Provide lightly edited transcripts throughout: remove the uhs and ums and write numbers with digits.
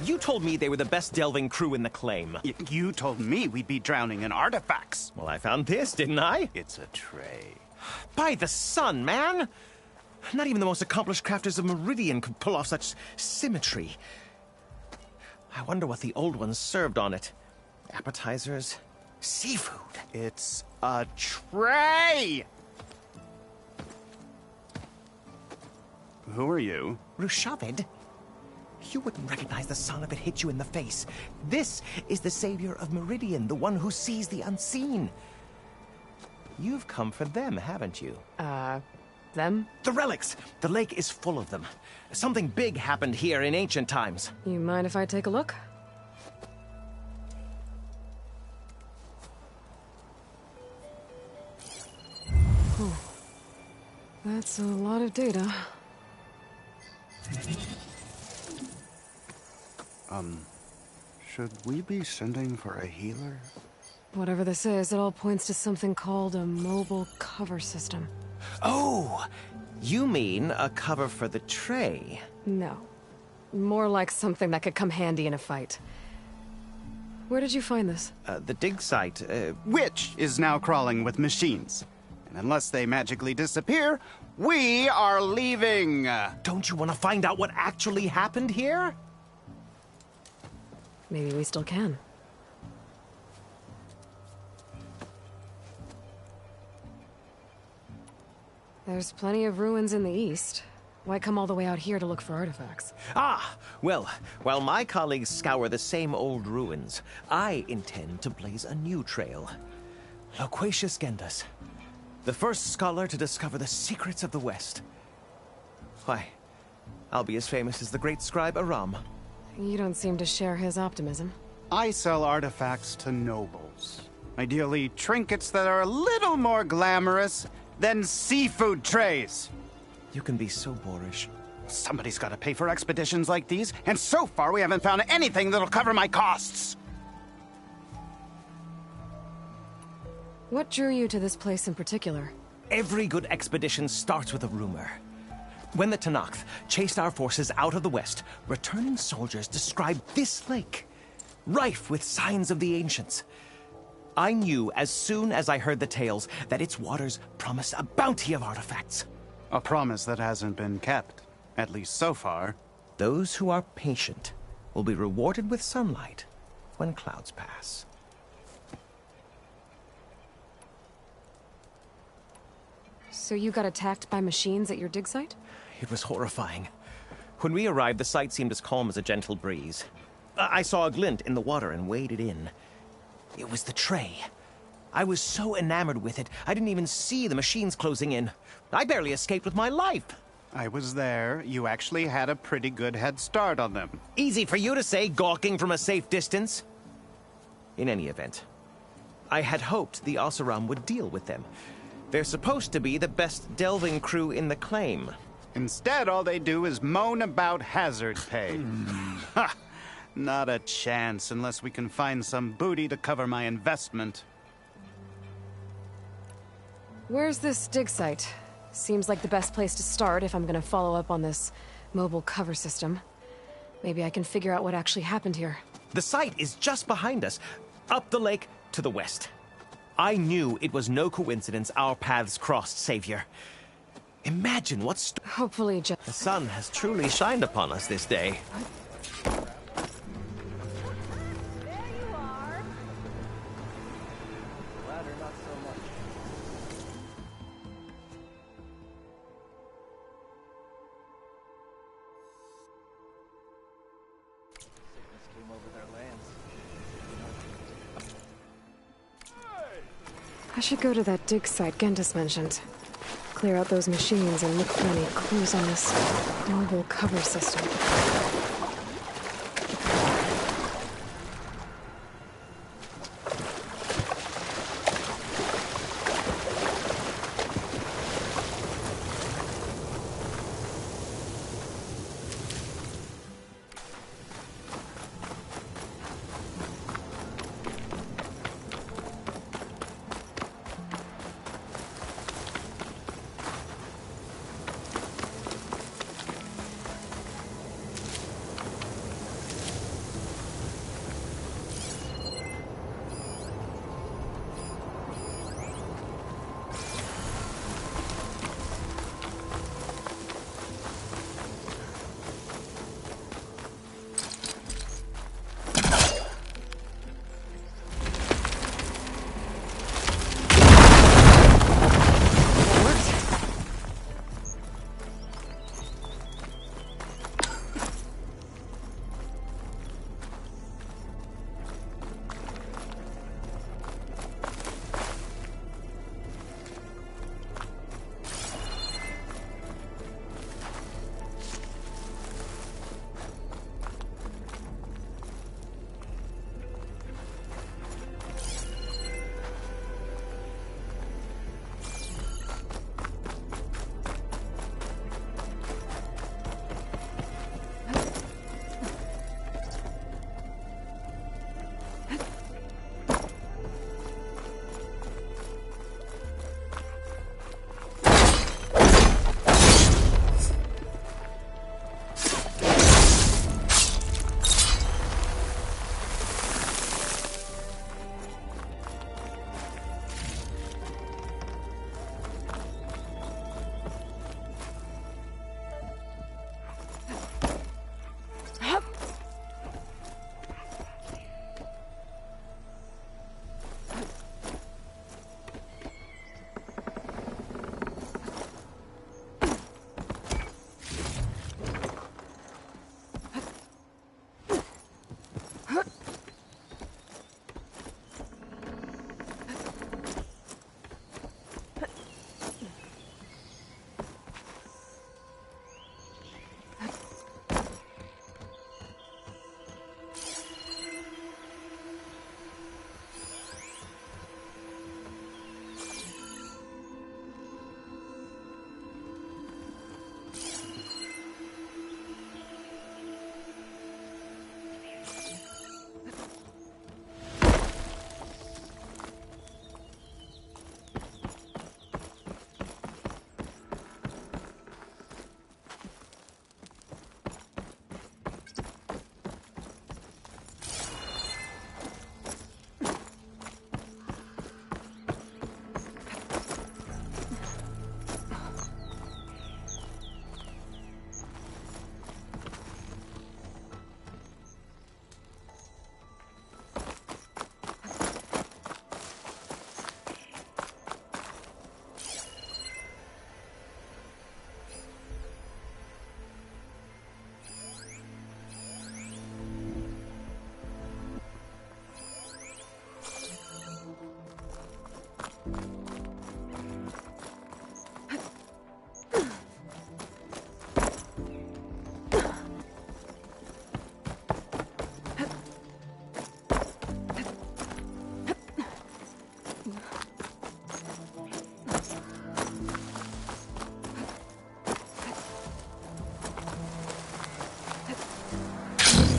You told me they were the best delving crew in the claim. You told me we'd be drowning in artifacts. Well, I found this, didn't I? It's a tray. By the sun, man! Not even the most accomplished crafters of Meridian could pull off such symmetry. I wonder what the old ones served on it. Appetizers? Seafood? It's a tray! Who are you? Rushavid? You wouldn't recognize the sun if it hit you in the face. This is the savior of Meridian, the one who sees the unseen. You've come for them, haven't you? Them? The relics! The lake is full of them. Something big happened here in ancient times. You mind if I take a look? Whew. That's a lot of data. Should we be sending for a healer? Whatever this is, it all points to something called a mobile cover system. Oh! You mean a cover for the tray? No. More like something that could come handy in a fight. Where did you find this? The dig site, Which is now crawling with machines. And unless they magically disappear, we are leaving! Don't you want to find out what actually happened here? Maybe we still can. There's plenty of ruins in the east. Why come all the way out here to look for artifacts? Ah, well, while my colleagues scour the same old ruins, I intend to blaze a new trail. Loquacious Gendas, the first scholar to discover the secrets of the West. Why, I'll be as famous as the great scribe Aram. You don't seem to share his optimism. I sell artifacts to nobles. Ideally, trinkets that are a little more glamorous than seafood trays. You can be so boorish. Somebody's got to pay for expeditions like these, and so far we haven't found anything that'll cover my costs. What drew you to this place in particular? Every good expedition starts with a rumor. When the Tenakth chased our forces out of the west, returning soldiers described this lake, rife with signs of the ancients. I knew as soon as I heard the tales that its waters promised a bounty of artifacts. A promise that hasn't been kept, at least so far. Those who are patient will be rewarded with sunlight when clouds pass. So you got attacked by machines at your dig site? It was horrifying. When we arrived, the sight seemed as calm as a gentle breeze. I saw a glint in the water and waded in. It was the tray. I was so enamored with it, I didn't even see the machines closing in. I barely escaped with my life. I was there. You actually had a pretty good head start on them. Easy for you to say, gawking from a safe distance. In any event, I had hoped the Oseram would deal with them. They're supposed to be the best delving crew in the claim. Instead, all they do is moan about hazard pay. Ha! Not a chance unless we can find some booty to cover my investment. Where's this dig site? Seems like the best place to start if I'm gonna follow up on this mobile cover system. Maybe I can figure out what actually happened here. The site is just behind us, up the lake to the west. I knew it was no coincidence our paths crossed, Savior. Imagine what's... Hopefully just... The sun has truly shined upon us this day. I should go to that dig site Gendas mentioned. Clear out those machines and look for any clues on this mobile cover system.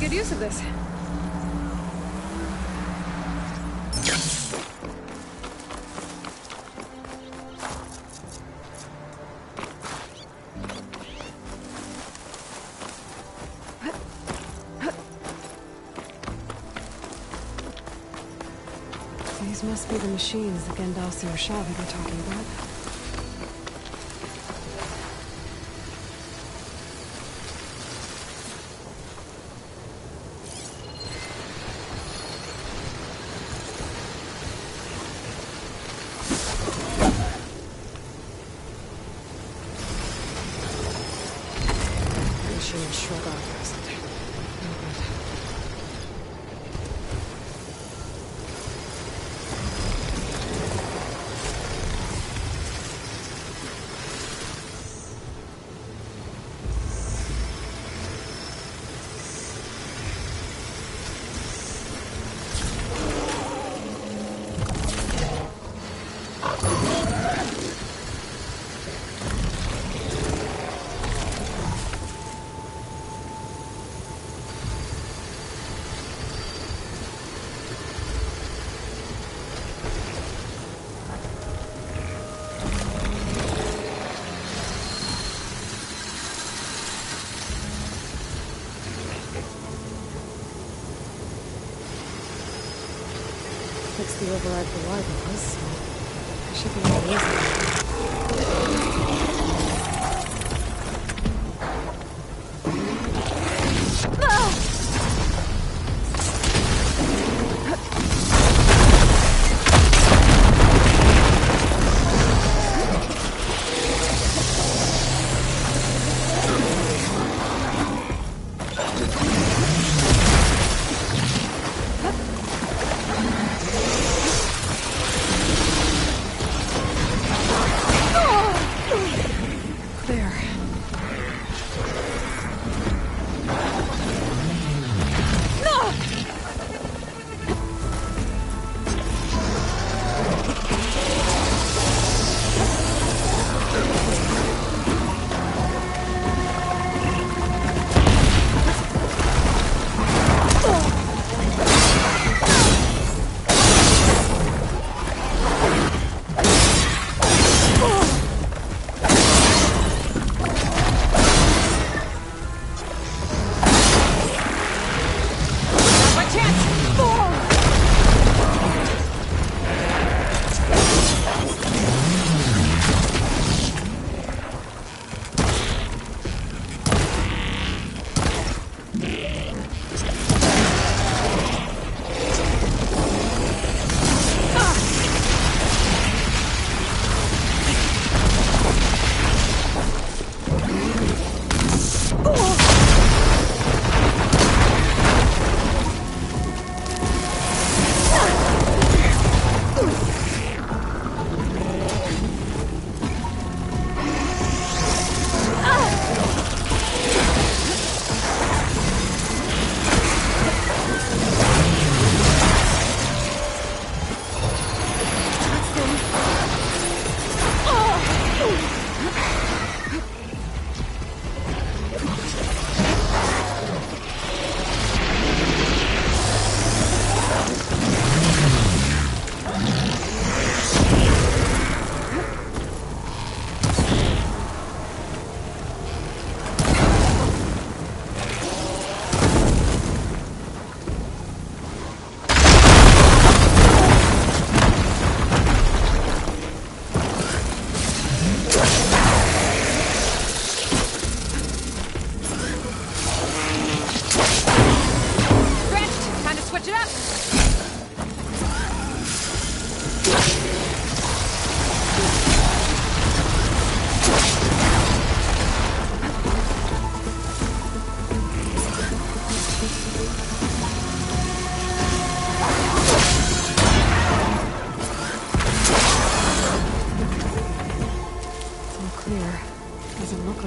good use of this. These must be the machines that Gandalf and Rashavi were talking about. The machine shrug off or something. No good. Fix the override for wireless, so I should be able to use it. There.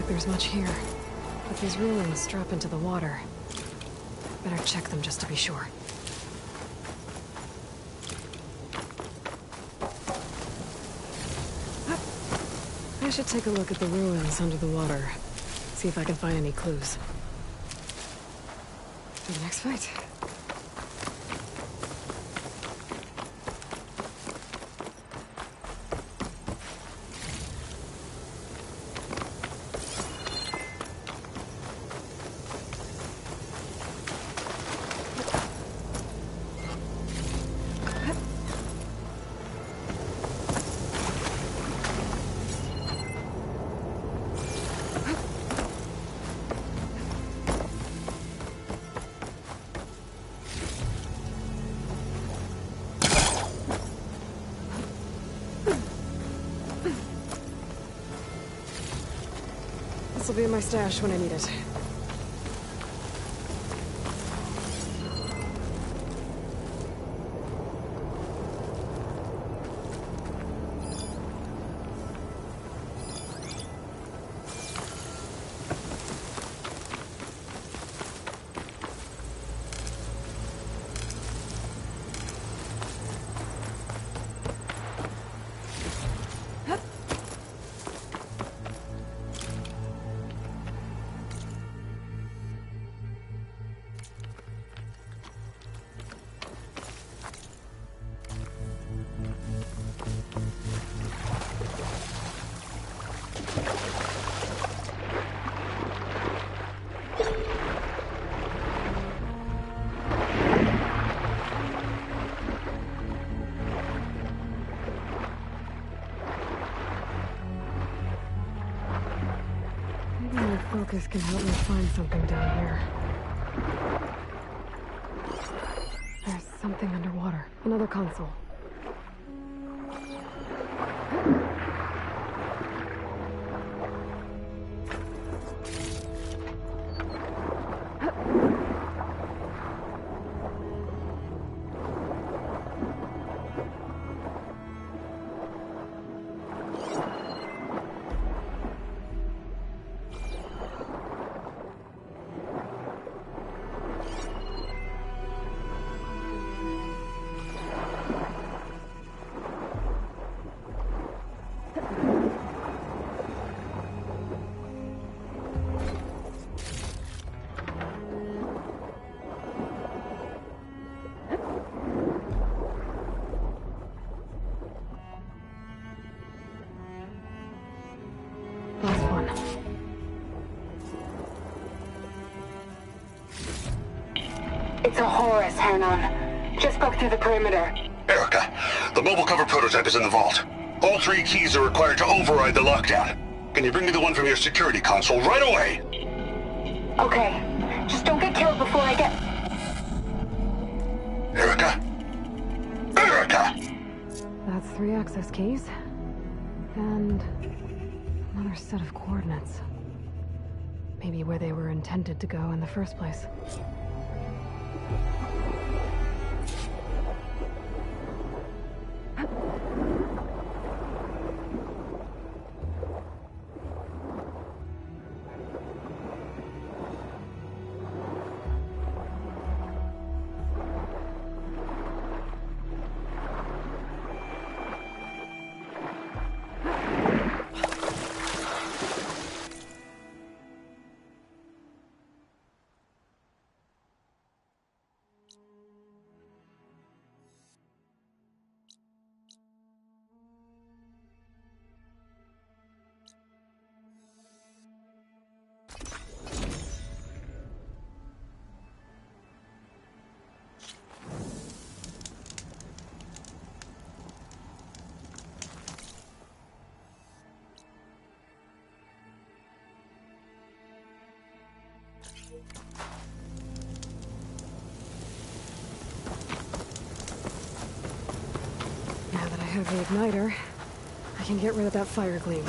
There's much here, but these ruins drop into the water. Better check them just to be sure. I should take a look at the ruins under the water. See if I can find any clues. For the next fight. This will be in my stash when I need it. Maybe my focus can help me find something down here. There's something underwater. Another console. Last one. It's a Horus, Hernon. Just broke through the perimeter. Erica, the mobile cover prototype is in the vault. All 3 keys are required to override the lockdown. Can you bring me the one from your security console right away? Okay. Just don't get killed before I get... Erica? Erica! That's 3 access keys. And another set of coordinates. Maybe where they were intended to go in the first place. Now that I have the igniter, I can get rid of that fire gleam.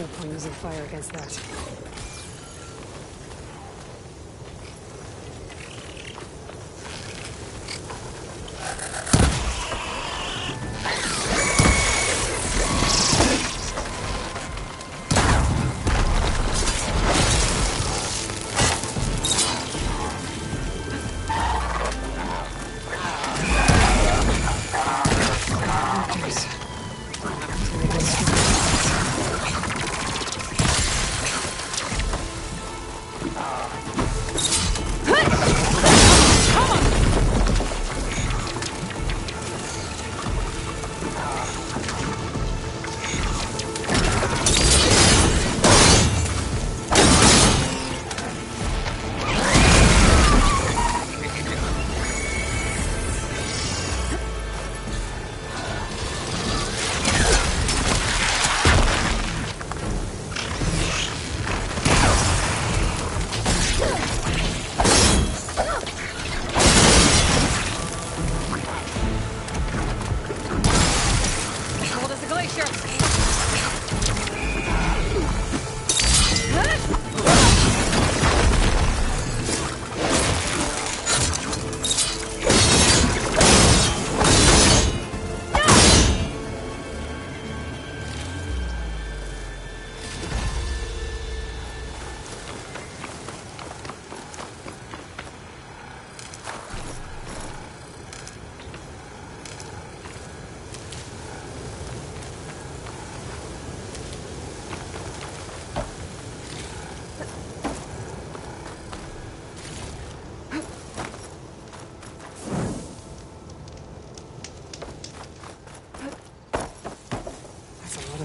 No point using fire against that.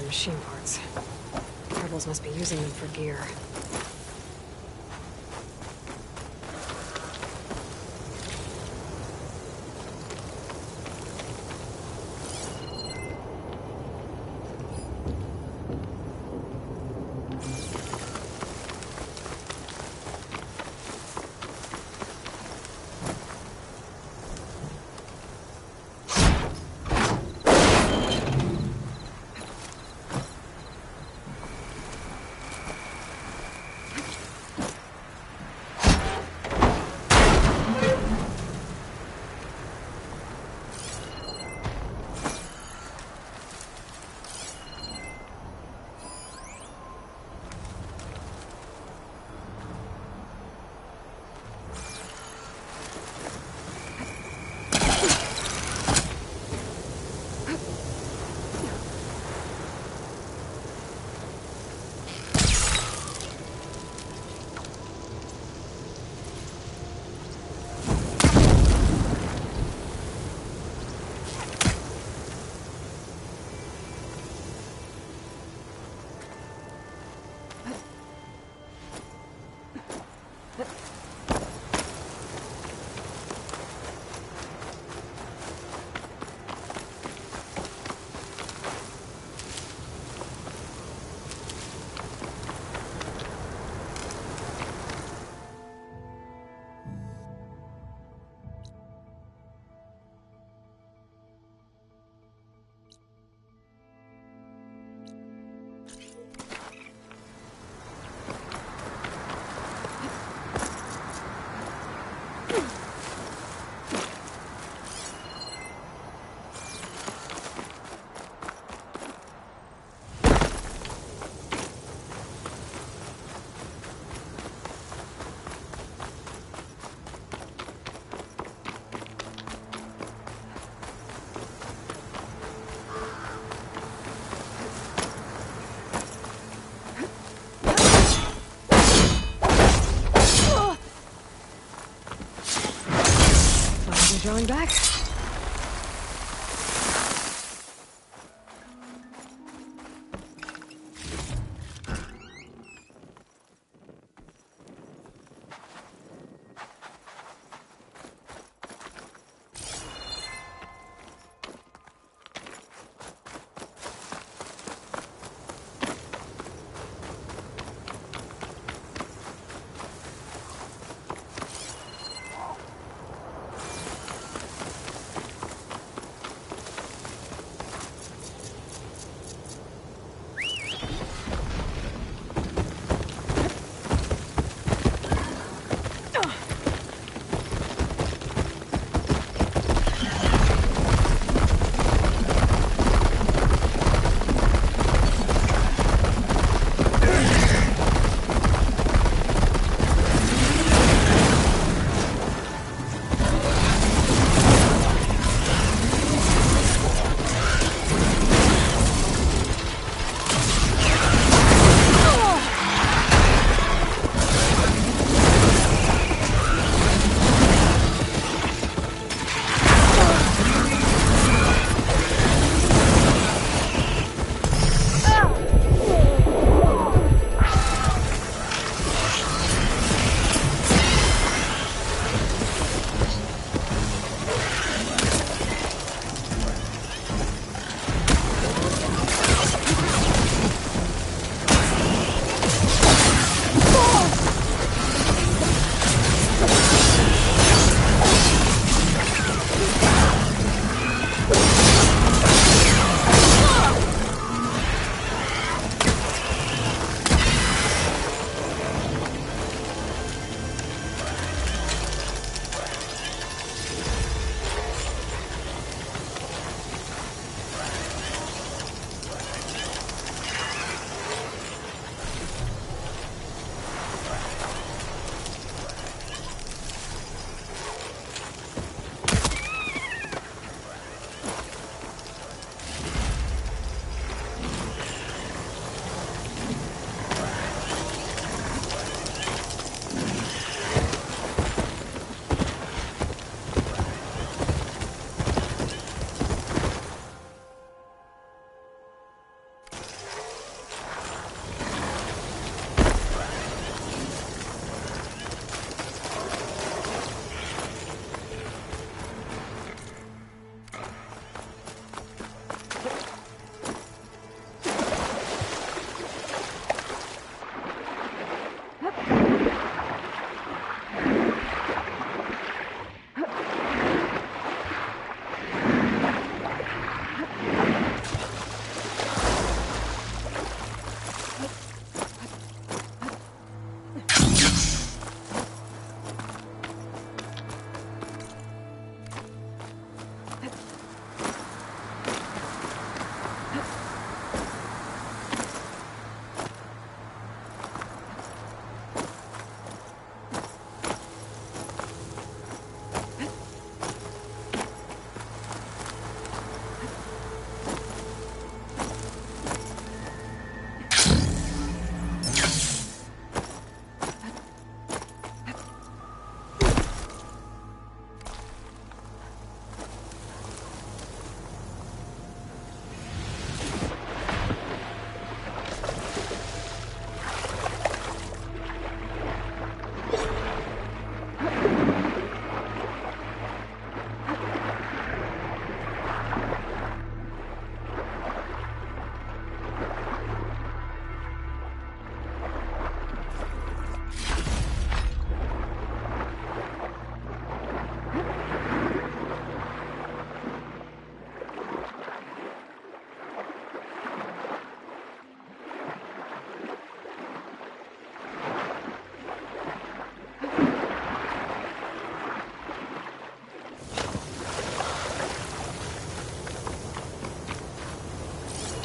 Machine parts. Rebels must be using them for gear.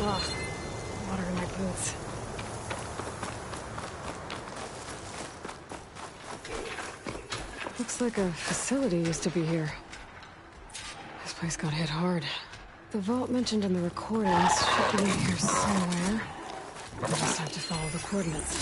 Ugh, water in my boots. Looks like a facility used to be here. This place got hit hard. The vault mentioned in the recordings should be in here somewhere. I just have to follow the coordinates.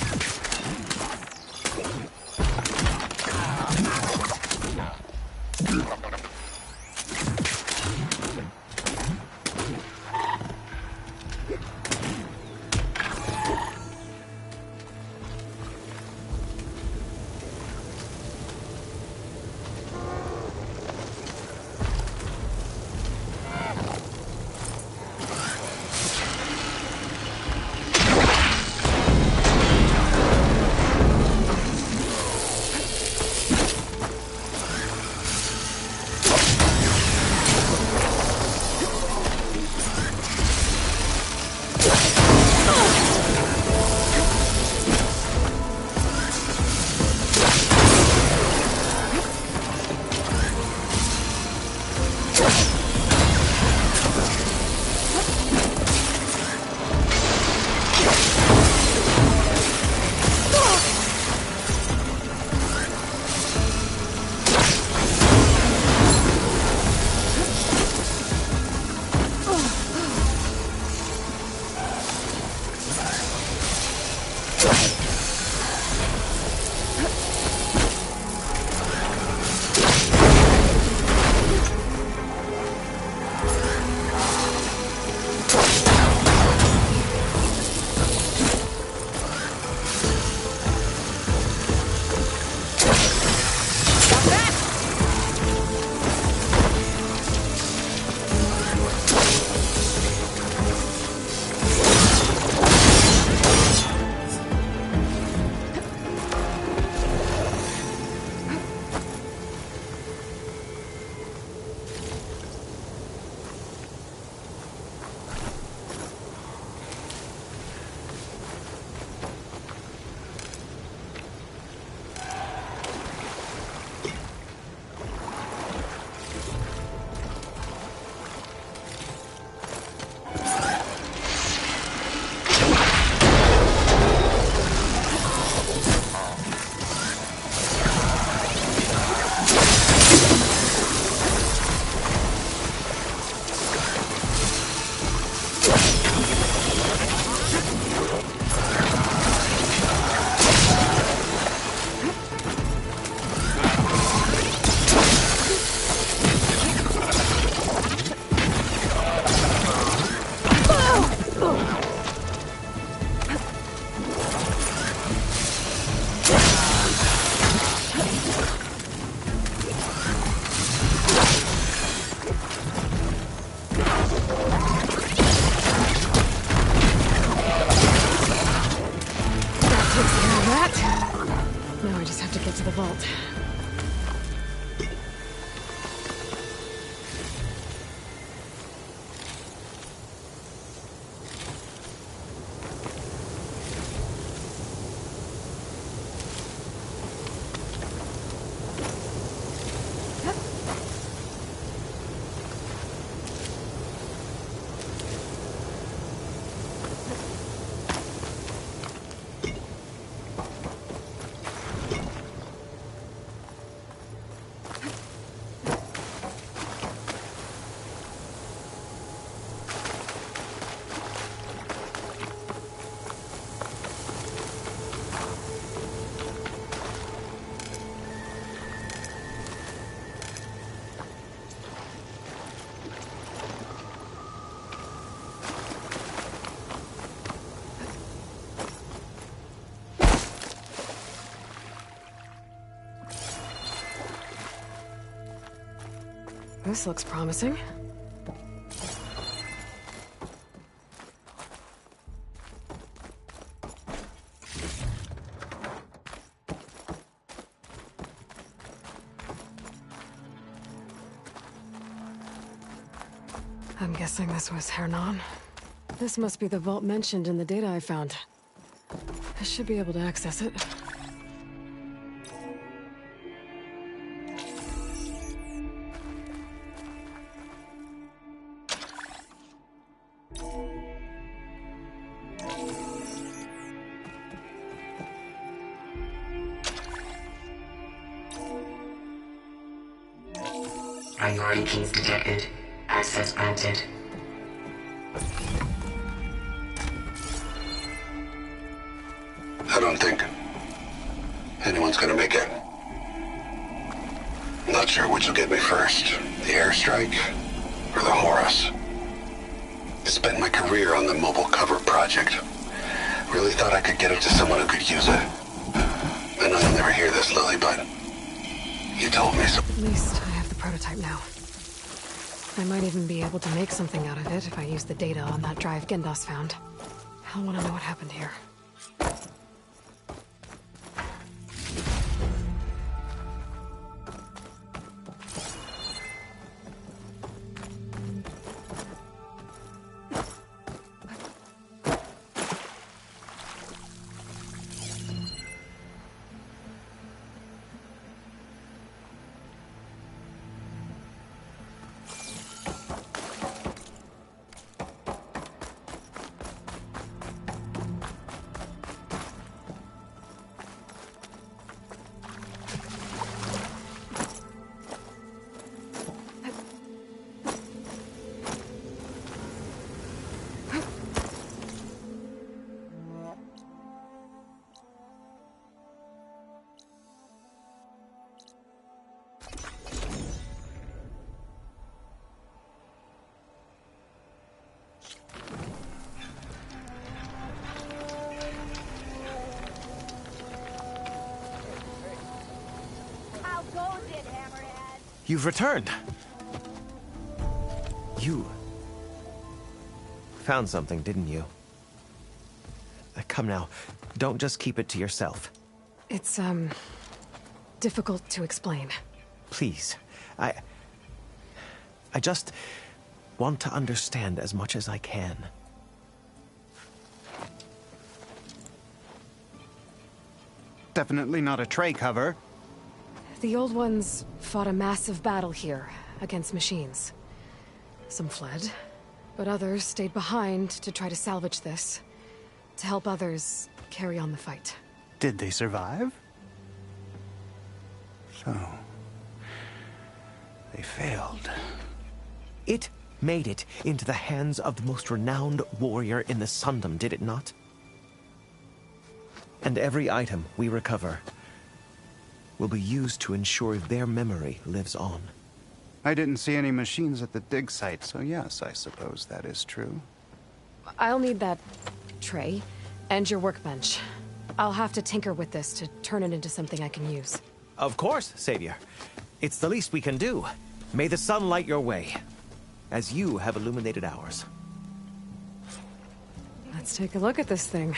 To the vault. This looks promising. I'm guessing this was Hernan. This must be the vault mentioned in the data I found. I should be able to access it. Priority keys detected. Access granted. I don't think anyone's gonna make it. Not sure which will get me first, the airstrike or the Horus. Spent my career on the mobile cover project. Really thought I could get it to someone who could use it. I know you'll never hear this, Lily, but you told me so. At least I have the prototype now. I might even be able to make something out of it if I use the data on that drive Gendas found. I'll want to know what happened here. You've returned. You found something, didn't you? Come now, don't just keep it to yourself. It's, difficult to explain. Please, I just want to understand as much as I can. Definitely not a tray cover. The old ones fought a massive battle here against machines. Some fled, but others stayed behind to try to salvage this, to help others carry on the fight. Did they survive? So, they failed. It made it into the hands of the most renowned warrior in the Sundom, did it not? And every item we recover will be used to ensure their memory lives on. I didn't see any machines at the dig site, so yes, I suppose that is true. I'll need that tray and your workbench. I'll have to tinker with this to turn it into something I can use. Of course, Savior. It's the least we can do. May the sun light your way, as you have illuminated ours. Let's take a look at this thing.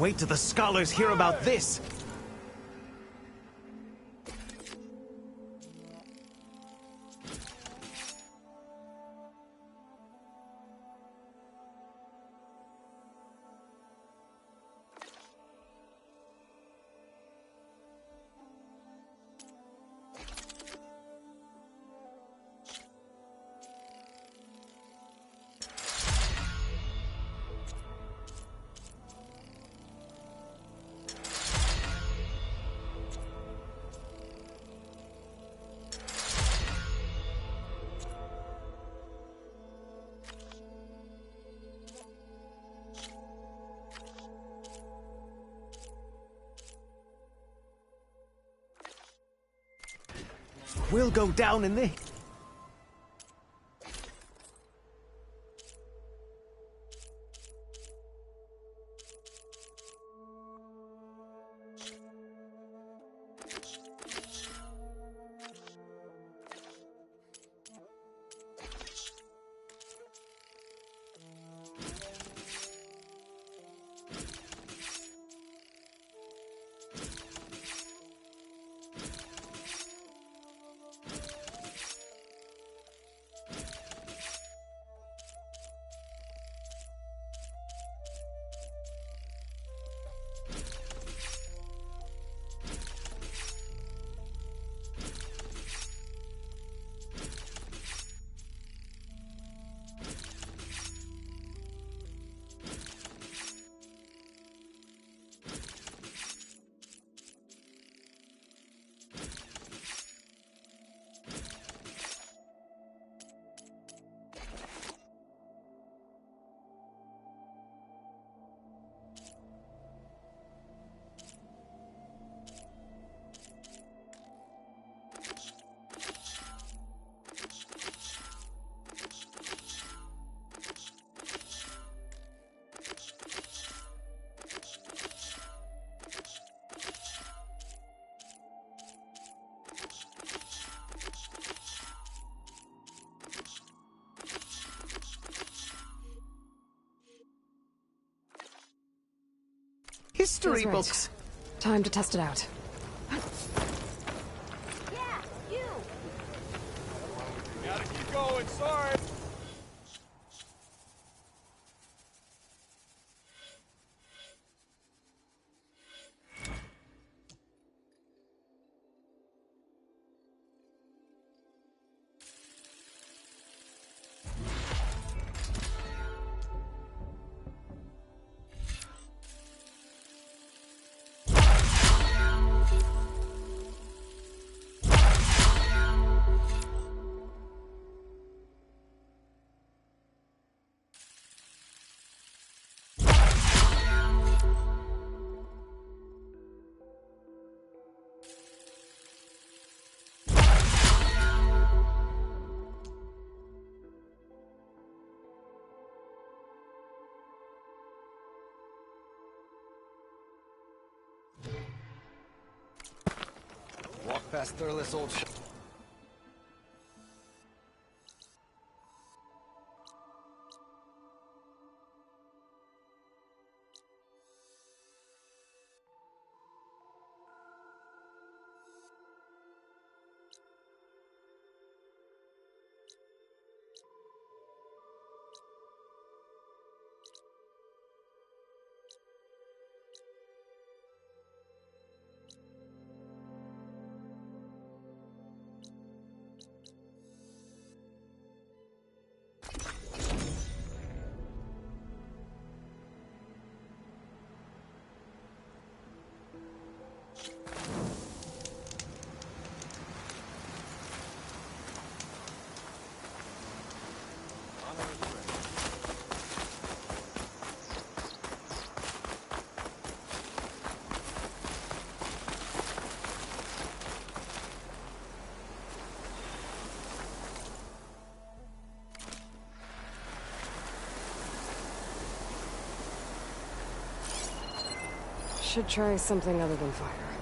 Wait till the scholars hear about this! We'll go down in the... history Feels right. books. Time to test it out. Gotta keep going, sorry. Walk past Thurless old Should try something other than fire.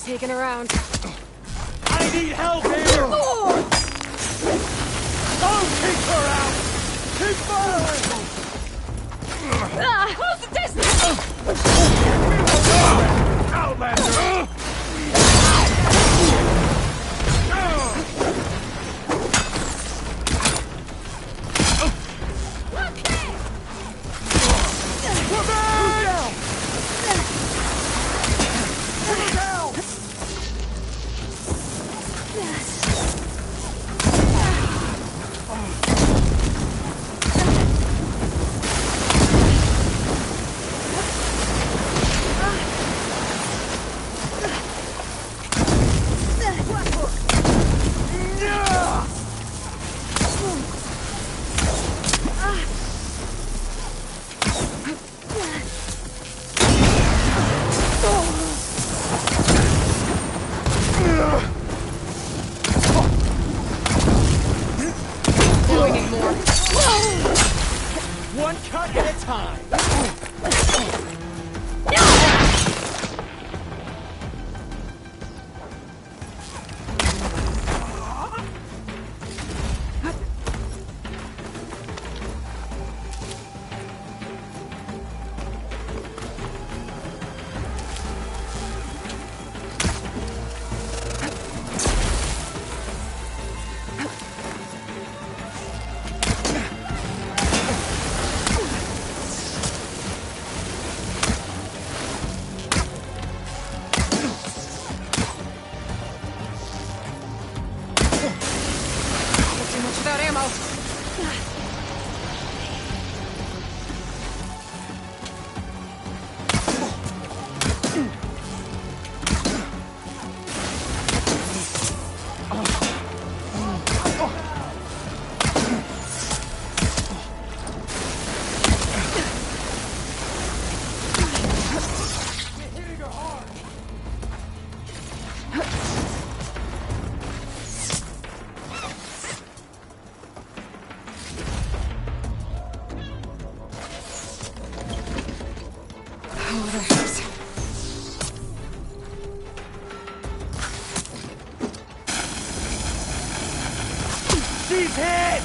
taken around. I need help here! Don't kick her out! Keep firing! Close the distance! Outlander! One cut at a time. Too much without ammo. Oh, that hurts. She's hit!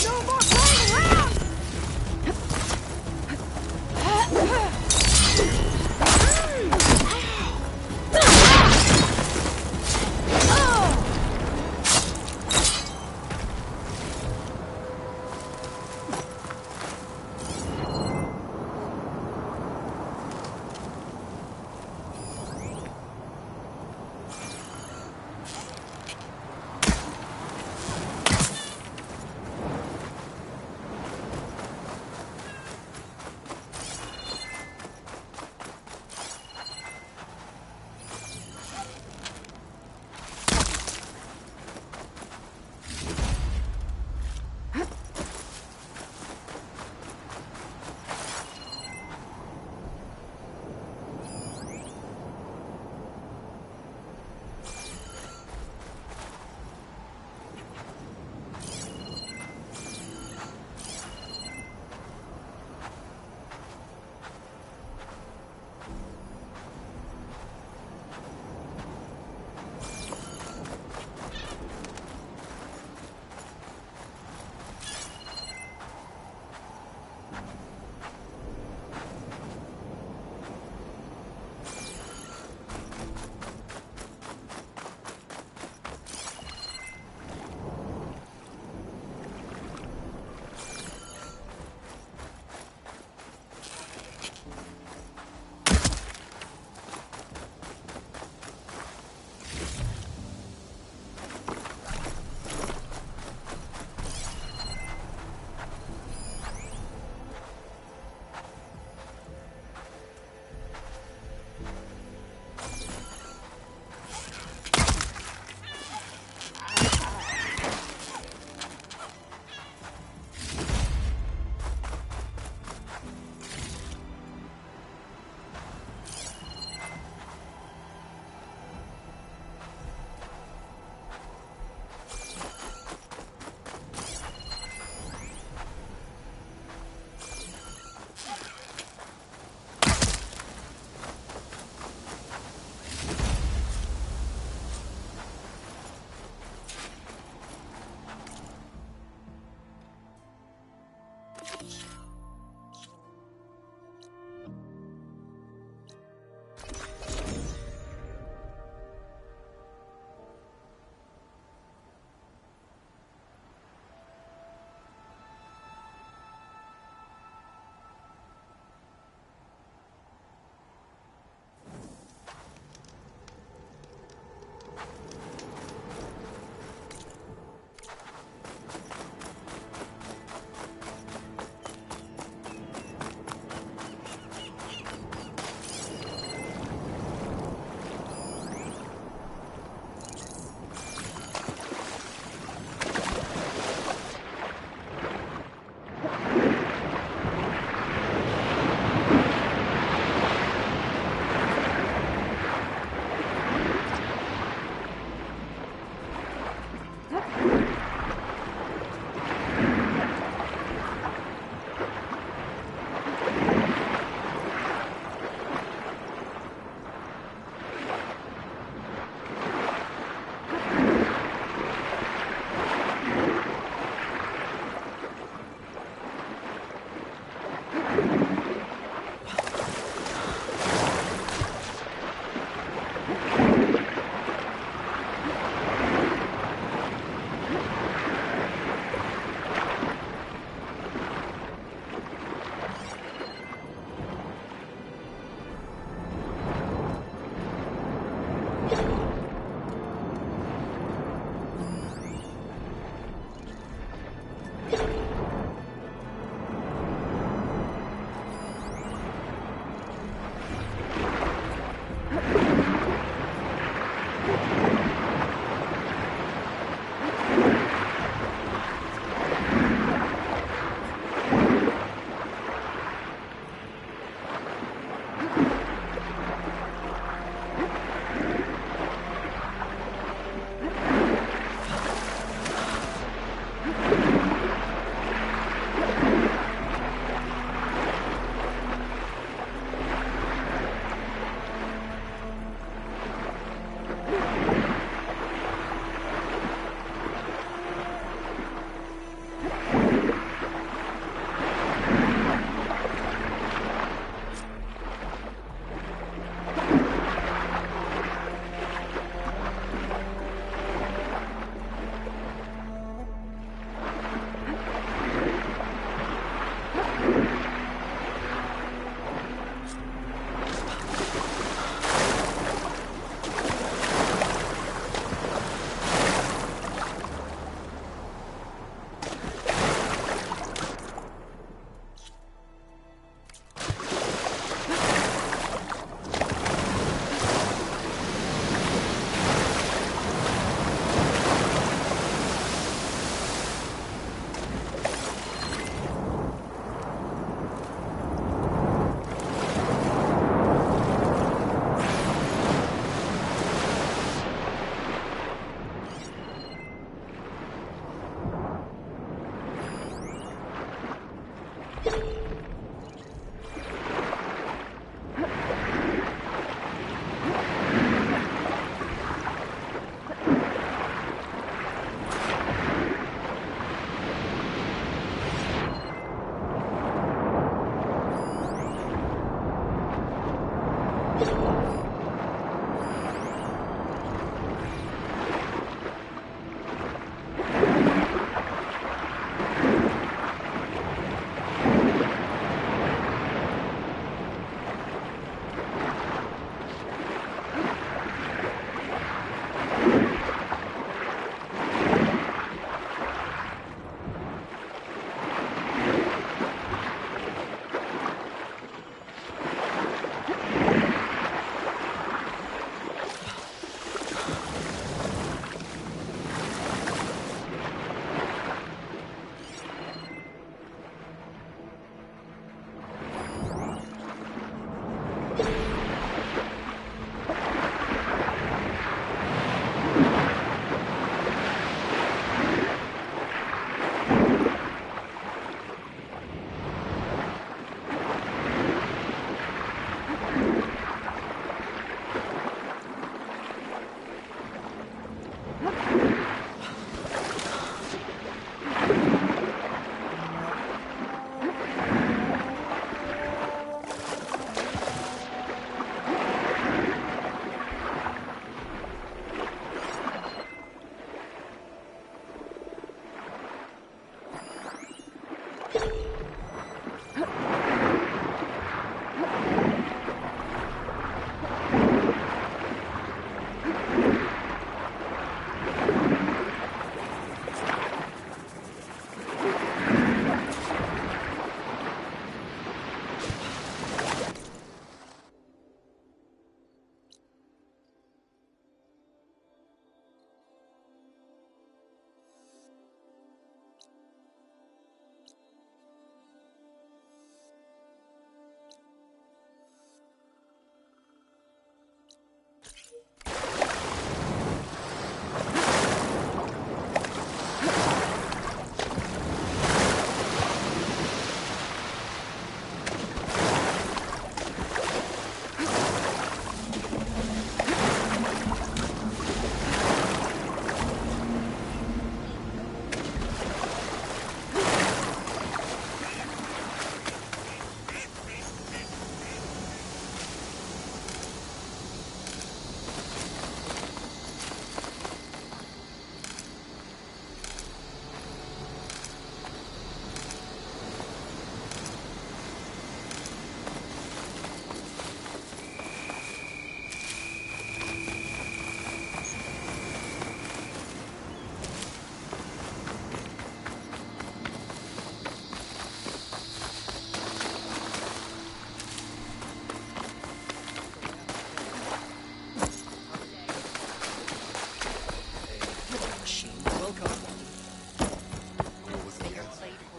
No more playing around!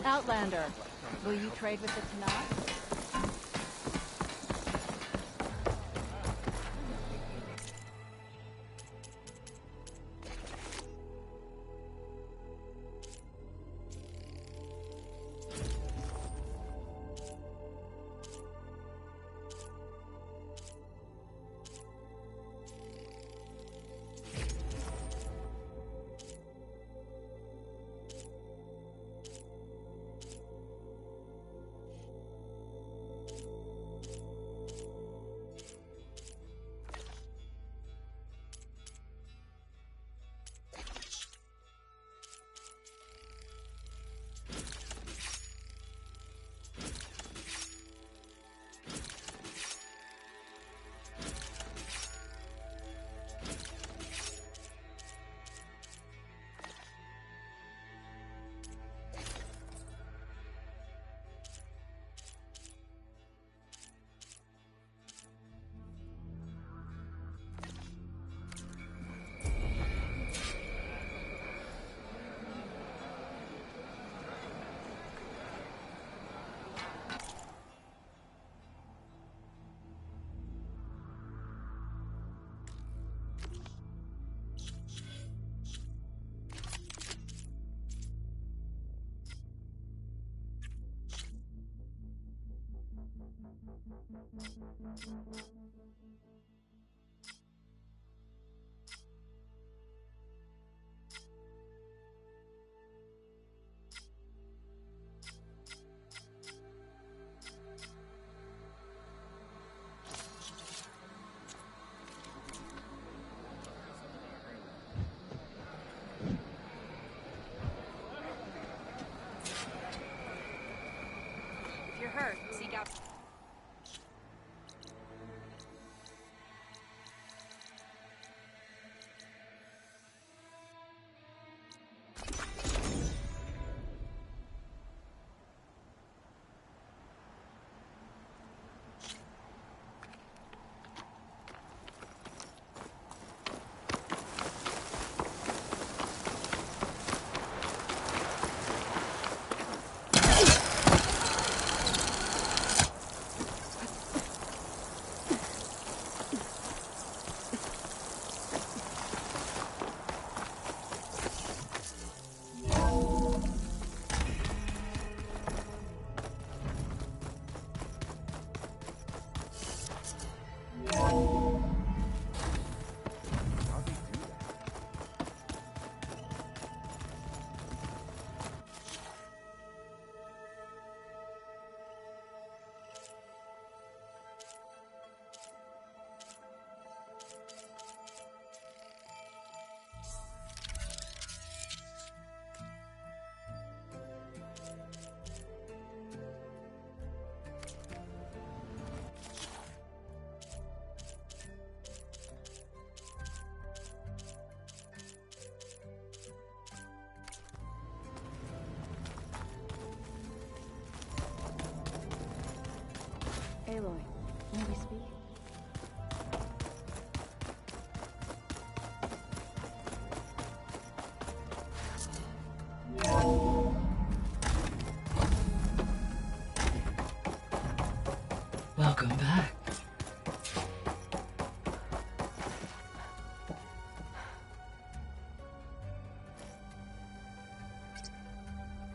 Outlander, will you trade with the Tanakh?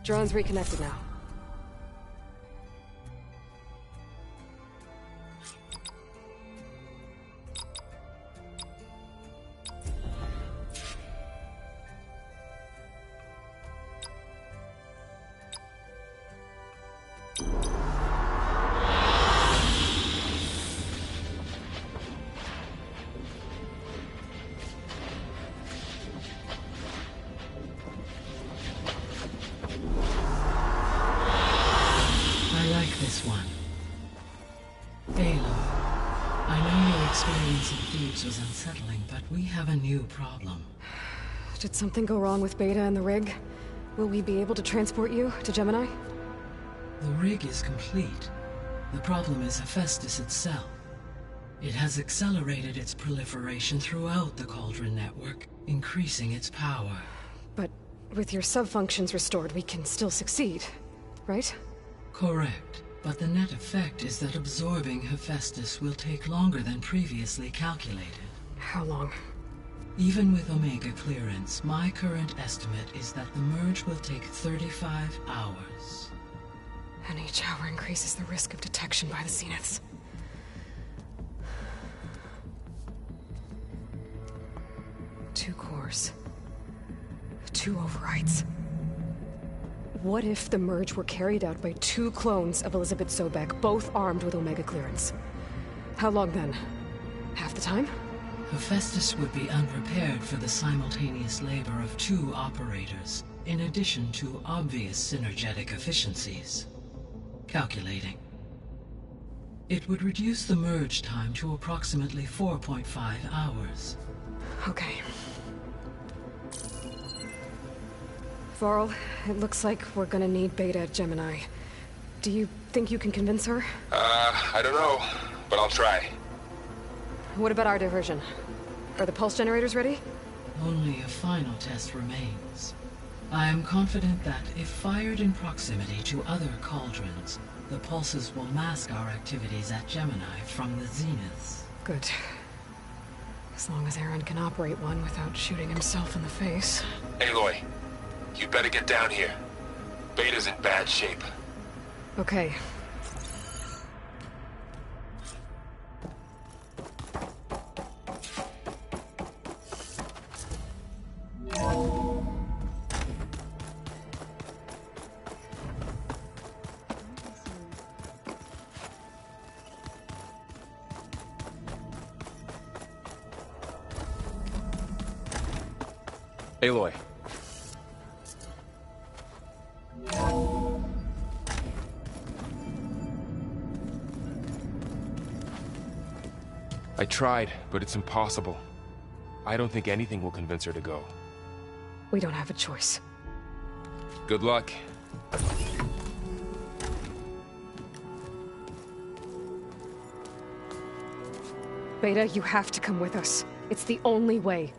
Drone's reconnected now. This one. Aloy, I know your experience in Thebes was unsettling, but we have a new problem. Did something go wrong with Beta and the rig? Will we be able to transport you to Gemini? The rig is complete. The problem is Hephaestus itself. It has accelerated its proliferation throughout the Cauldron network, increasing its power. But with your sub-functions restored, we can still succeed, right? Correct. But the net effect is that absorbing Hephaestus will take longer than previously calculated. How long? Even with Omega clearance, my current estimate is that the merge will take 35 hours. And each hour increases the risk of detection by the Zeniths. Two cores. Two overrides. What if the merge were carried out by two clones of Elizabeth Sobek, both armed with Omega clearance? How long then? Half the time? Hephaestus would be unprepared for the simultaneous labor of two operators, in addition to obvious synergetic efficiencies. Calculating. It would reduce the merge time to approximately 4.5 hours. Okay. Varl, it looks like we're gonna need Beta at Gemini. Do you think you can convince her? I don't know, but I'll try. What about our diversion? Are the pulse generators ready? Only a final test remains. I am confident that if fired in proximity to other cauldrons, the pulses will mask our activities at Gemini from the Zeniths. Good. As long as Aaron can operate one without shooting himself in the face. Aloy, you better get down here. Beta's in bad shape. Okay. Aloy. I tried, but it's impossible. I don't think anything will convince her to go. We don't have a choice. Good luck. Beta, you have to come with us. It's the only way.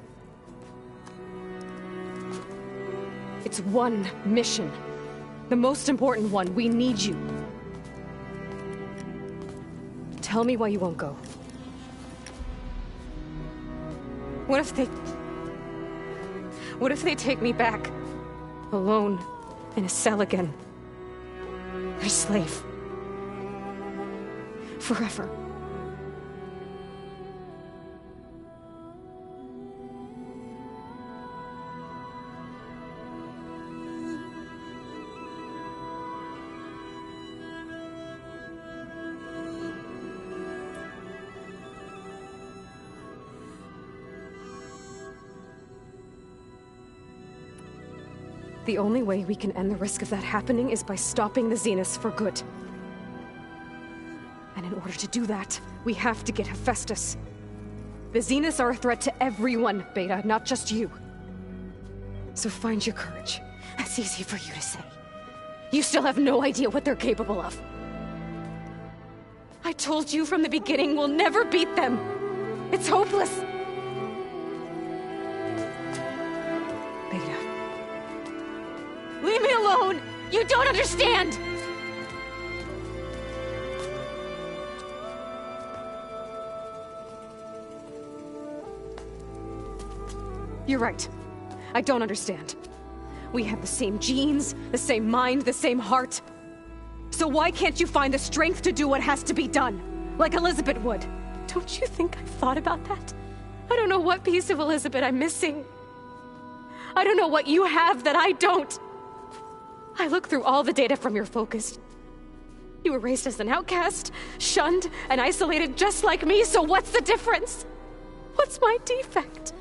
It's one mission. The most important one. We need you. Tell me why you won't go. What if they take me back? Alone, in a cell again. Their slave. Forever. The only way we can end the risk of that happening is by stopping the Zeniths for good. And in order to do that, we have to get Hephaestus. The Zeniths are a threat to everyone, Beta, not just you. So find your courage. That's easy for you to say. You still have no idea what they're capable of. I told you from the beginning we'll never beat them. It's hopeless. Beta. Leave me alone! You don't understand! You're right. I don't understand. We have the same genes, the same mind, the same heart. So why can't you find the strength to do what has to be done? Like Elizabeth would. Don't you think I've thought about that? I don't know what piece of Elizabeth I'm missing. I don't know what you have that I don't. I look through all the data from your focus. You were raised as an outcast, shunned, and isolated just like me, so what's the difference? What's my defect?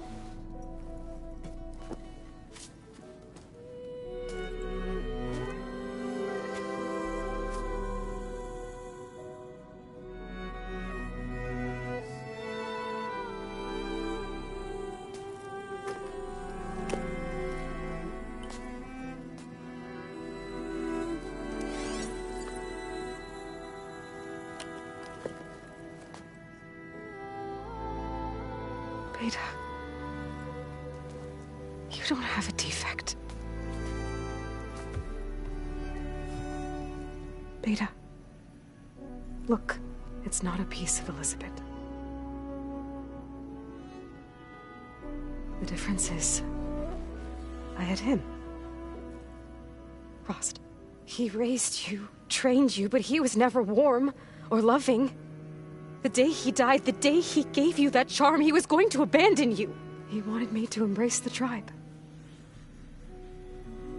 Beta, you don't have a defect. Beta, look, it's not a piece of Elizabeth. The difference is, I had him. Rost. He raised you, trained you, but he was never warm or loving. The day he died, the day he gave you that charm, he was going to abandon you. He wanted me to embrace the tribe.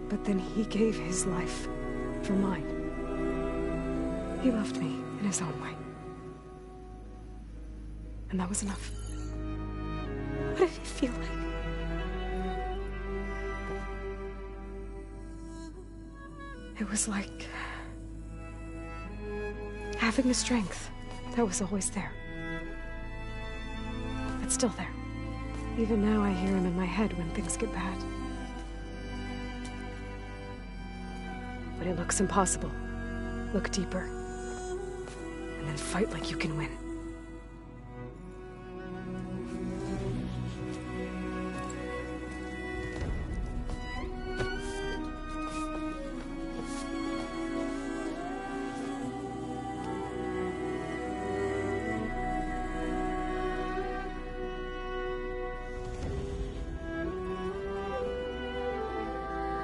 But then he gave his life for mine. He loved me in his own way. And that was enough. What did it feel like? It was like having the strength that was always there. It's still there. Even now I hear him in my head when things get bad. But it looks impossible. Look deeper. And then fight like you can win.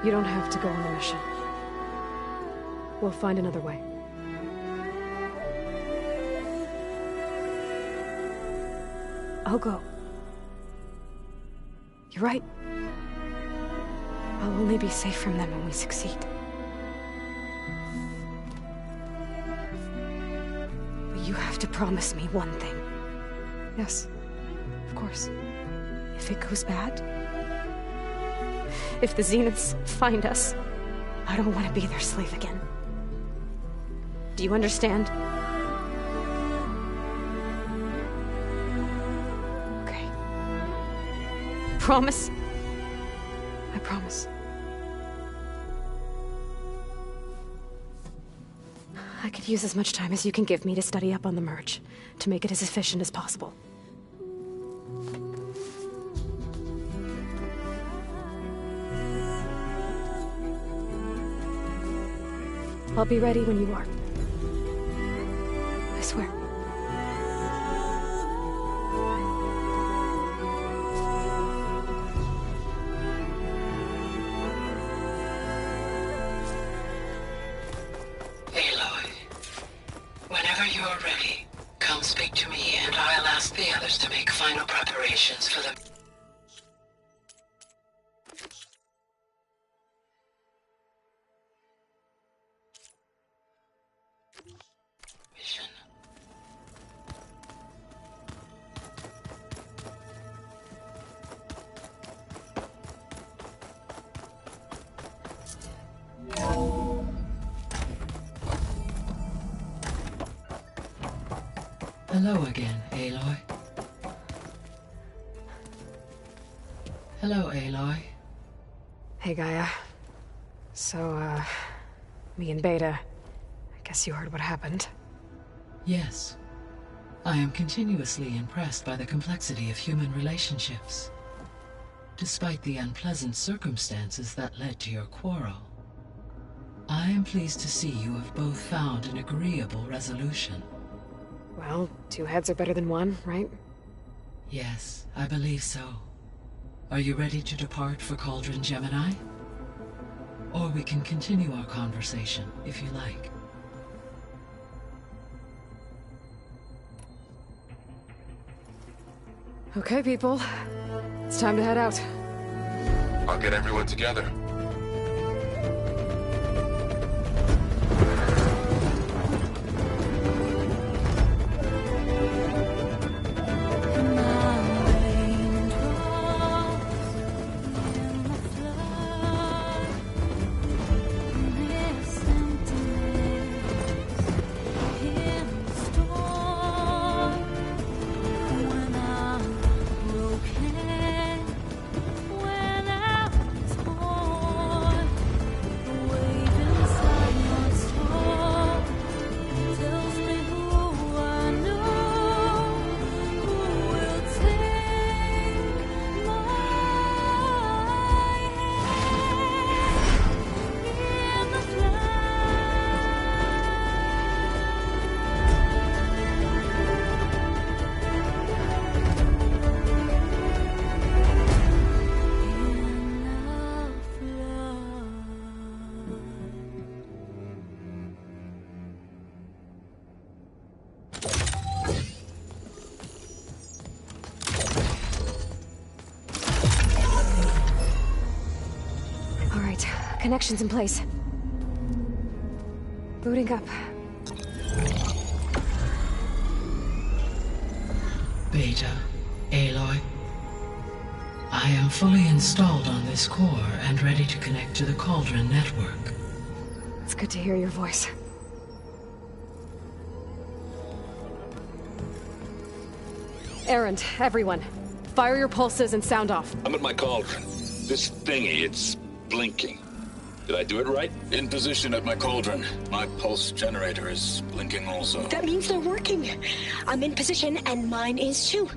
You don't have to go on the mission. We'll find another way. I'll go. You're right. I'll only be safe from them when we succeed. But you have to promise me one thing. Yes, of course. If it goes bad, if the Zeniths find us, I don't want to be their slave again. Do you understand? Okay. Promise? I promise. I could use as much time as you can give me to study up on the merge, to make it as efficient as possible. I'll be ready when you are. I swear. Aloy, whenever you're ready, come speak to me and I'll ask the others to make final preparations for the mission. Hello again, Aloy. Hello, Aloy. Hey, Gaia. So, me and Beta, I guess you heard what happened. Yes. I am continuously impressed by the complexity of human relationships. Despite the unpleasant circumstances that led to your quarrel, I am pleased to see you have both found an agreeable resolution. Well, two heads are better than one, right? Yes, I believe so. Are you ready to depart for Cauldron Gemini? Or we can continue our conversation, if you like. Okay, people. It's time to head out. I'll get everyone together. Connections in place. Booting up. Beta, Aloy. I am fully installed on this core and ready to connect to the Cauldron network. It's good to hear your voice. Erend, everyone. Fire your pulses and sound off. I'm at my Cauldron. This thingy, it's blinking. Did I do it right? In position at my Cauldron. My pulse generator is blinking also. That means they're working. I'm in position and mine is too.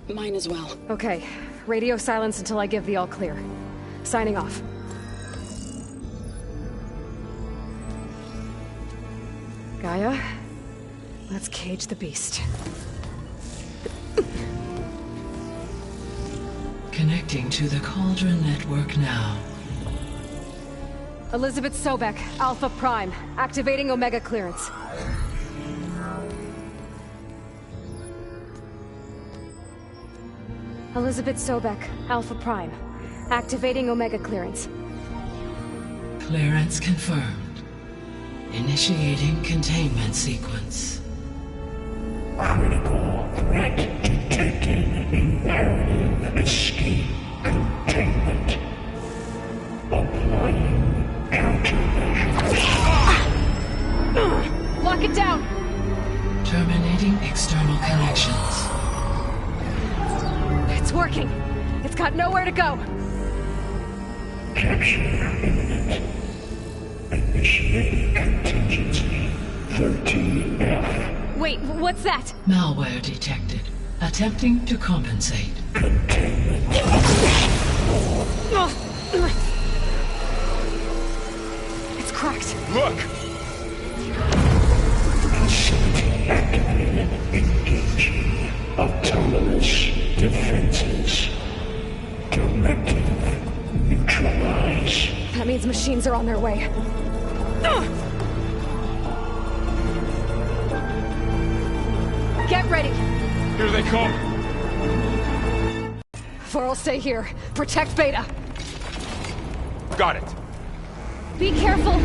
Mine as well. Okay. Radio silence until I give the all clear. Signing off. Gaia, let's cage the beast. Connecting to the Cauldron network now. Elizabeth Sobek, Alpha Prime, activating Omega clearance. Elizabeth Sobek, Alpha Prime, activating Omega clearance. Clearance confirmed. Initiating containment sequence. Critical threat detected. Imperative escape containment. Applying countermeasures. Lock it down! Terminating external connections. It's working. It's got nowhere to go. Capture imminent. Initiating contingency 13F. Wait, what's that? Malware detected. Attempting to compensate. Containment. It's cracked. Look! Facility activated. Engaging autonomous defenses. Directive. Neutralize. That means machines are on their way. Get ready! Here they come! Vor'll stay here. Protect Beta. Got it. Be careful!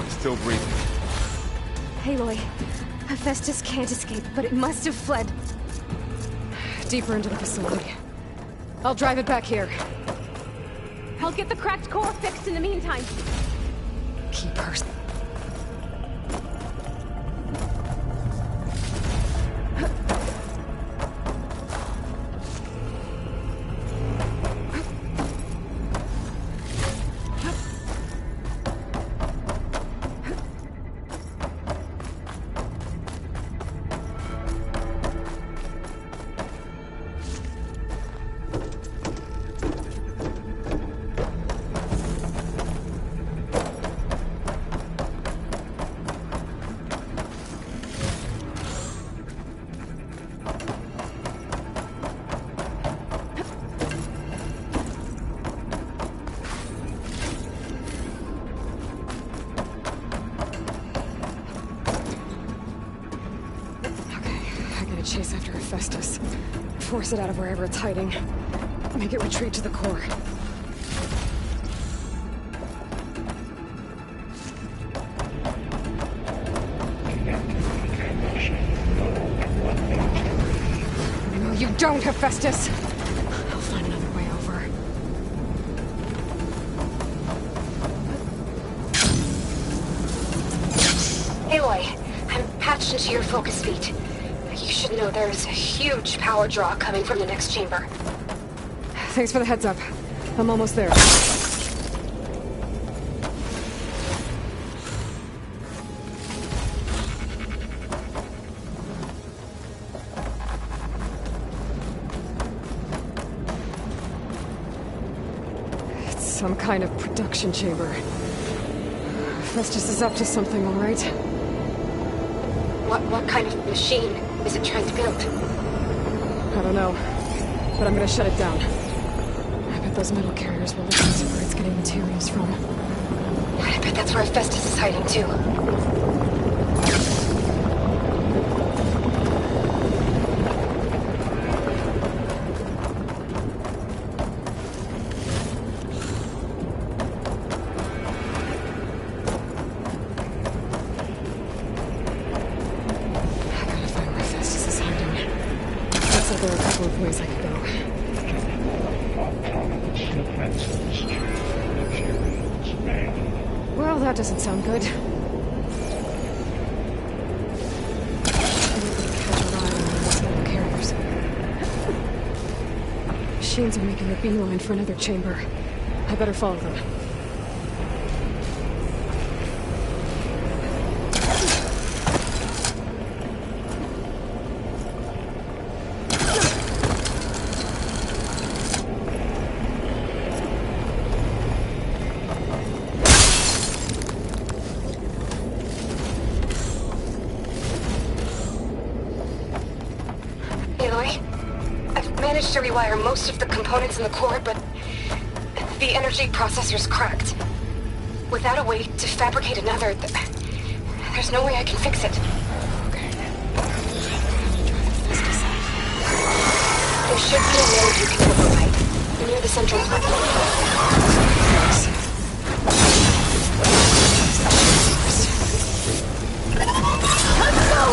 Still breathing. Aloy, Hephaestus can't escape, but it must have fled. Deeper into the facility. I'll drive it back here. I'll get the cracked core fixed in the meantime. Keep her. Chase after Hephaestus. Force it out of wherever it's hiding. Make it retreat to the core. No, you don't, Hephaestus! I'll find another way over. Aloy, I'm patched into your focus feed. You should know there's a huge power draw coming from the next chamber. Thanks for the heads up. I'm almost there. It's some kind of production chamber. Festus is up to something, all right? What kind of machine is it trying to build? I don't know, but I'm gonna shut it down. I bet those metal carriers will look into where it's getting materials from. I bet that's where Hephaestus is hiding too. Ways I could go. Well, that doesn't sound good. I need to catch a ride on these metal carriers. Machines are making a beeline for another chamber. I better follow them. Managed to rewire most of the components in the core, but the energy processor's cracked. Without a way to fabricate another, there's no way I can fix it. Okay. There should be a node you can override near the central platform. Let's go!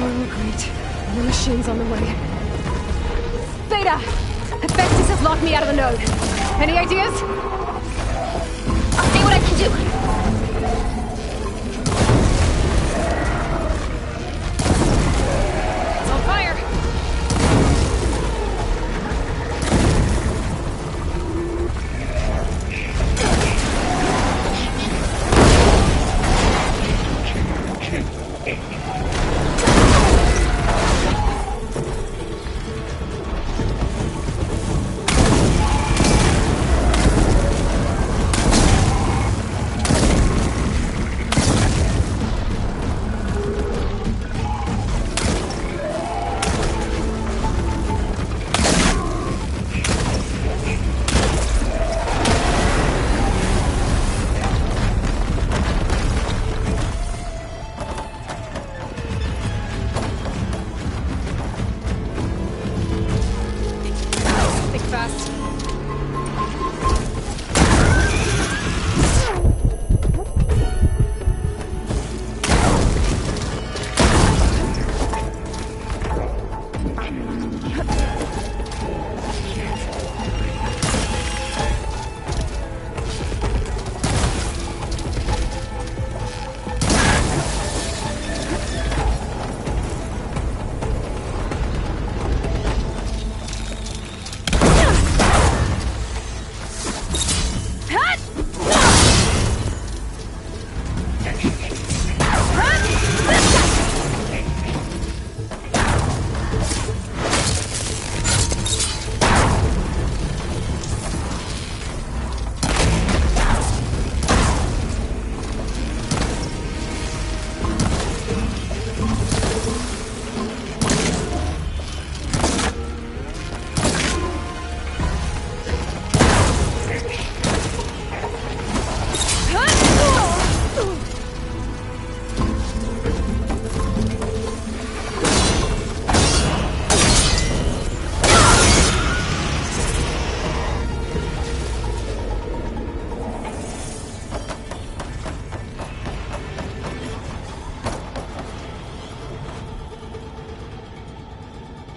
Oh, great. The machine's on the way. Beta! Hephaestus has locked me out of the node. Any ideas? I'll see what I can do. It's on fire!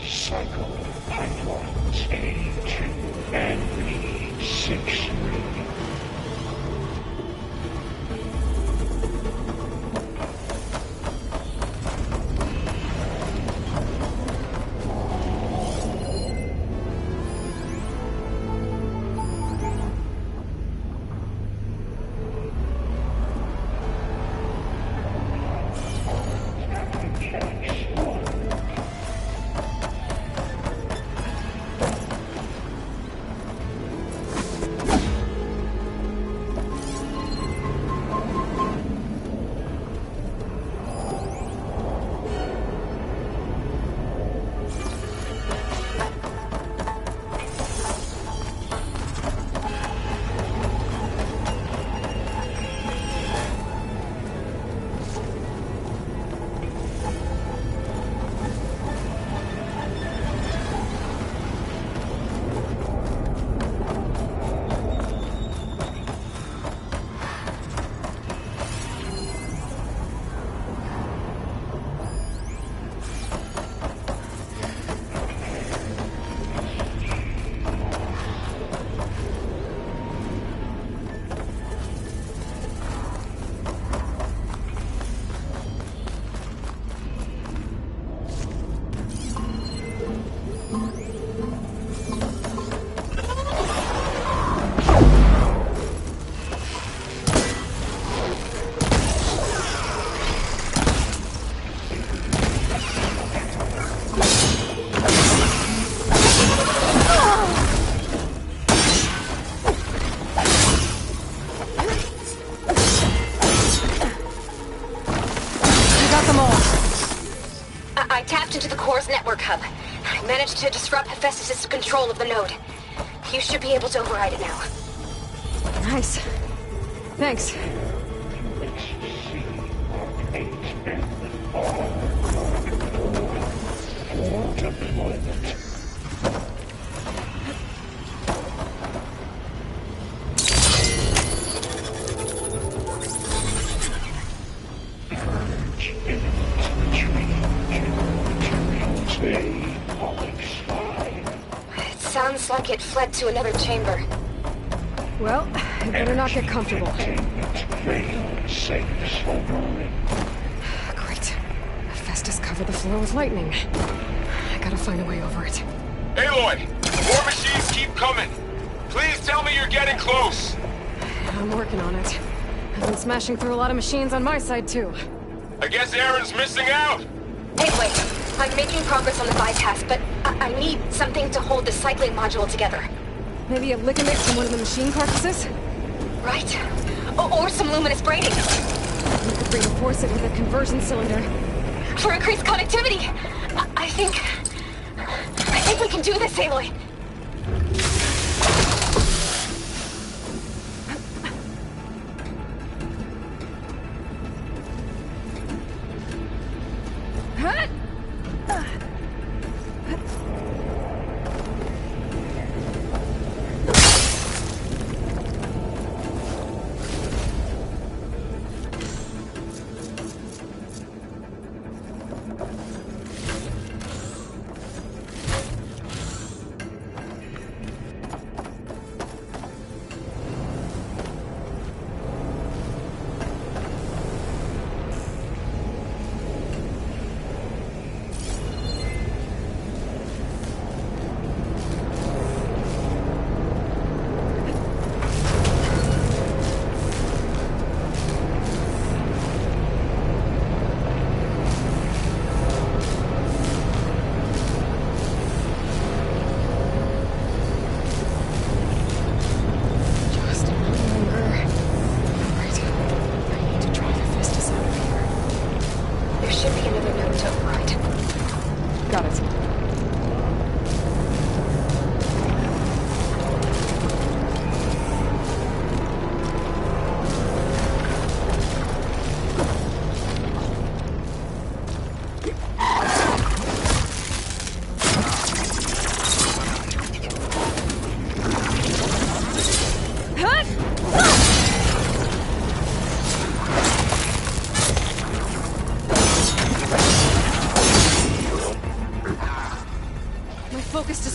Cycle pipelines A2 and B63. I tapped into the core's network hub. I managed to disrupt Hephaestus' control of the node. You should be able to override it now. Nice. Thanks. It sounds like it fled to another chamber. Well, I better not get comfortable. Great. Hephaestus covered the floor with lightning. I gotta find a way over it. Aloy! More machines keep coming! Please tell me you're getting close! I'm working on it. I've been smashing through a lot of machines on my side, too. I guess Aaron's missing out! Anyway, I'm making progress on the bypass, but I need something to hold the cycling module together. Maybe a Lickamix from one of the machine carcasses? Right. Or some luminous braiding. You could reinforce it with a conversion cylinder. For increased connectivity! I think we can do this, Aloy.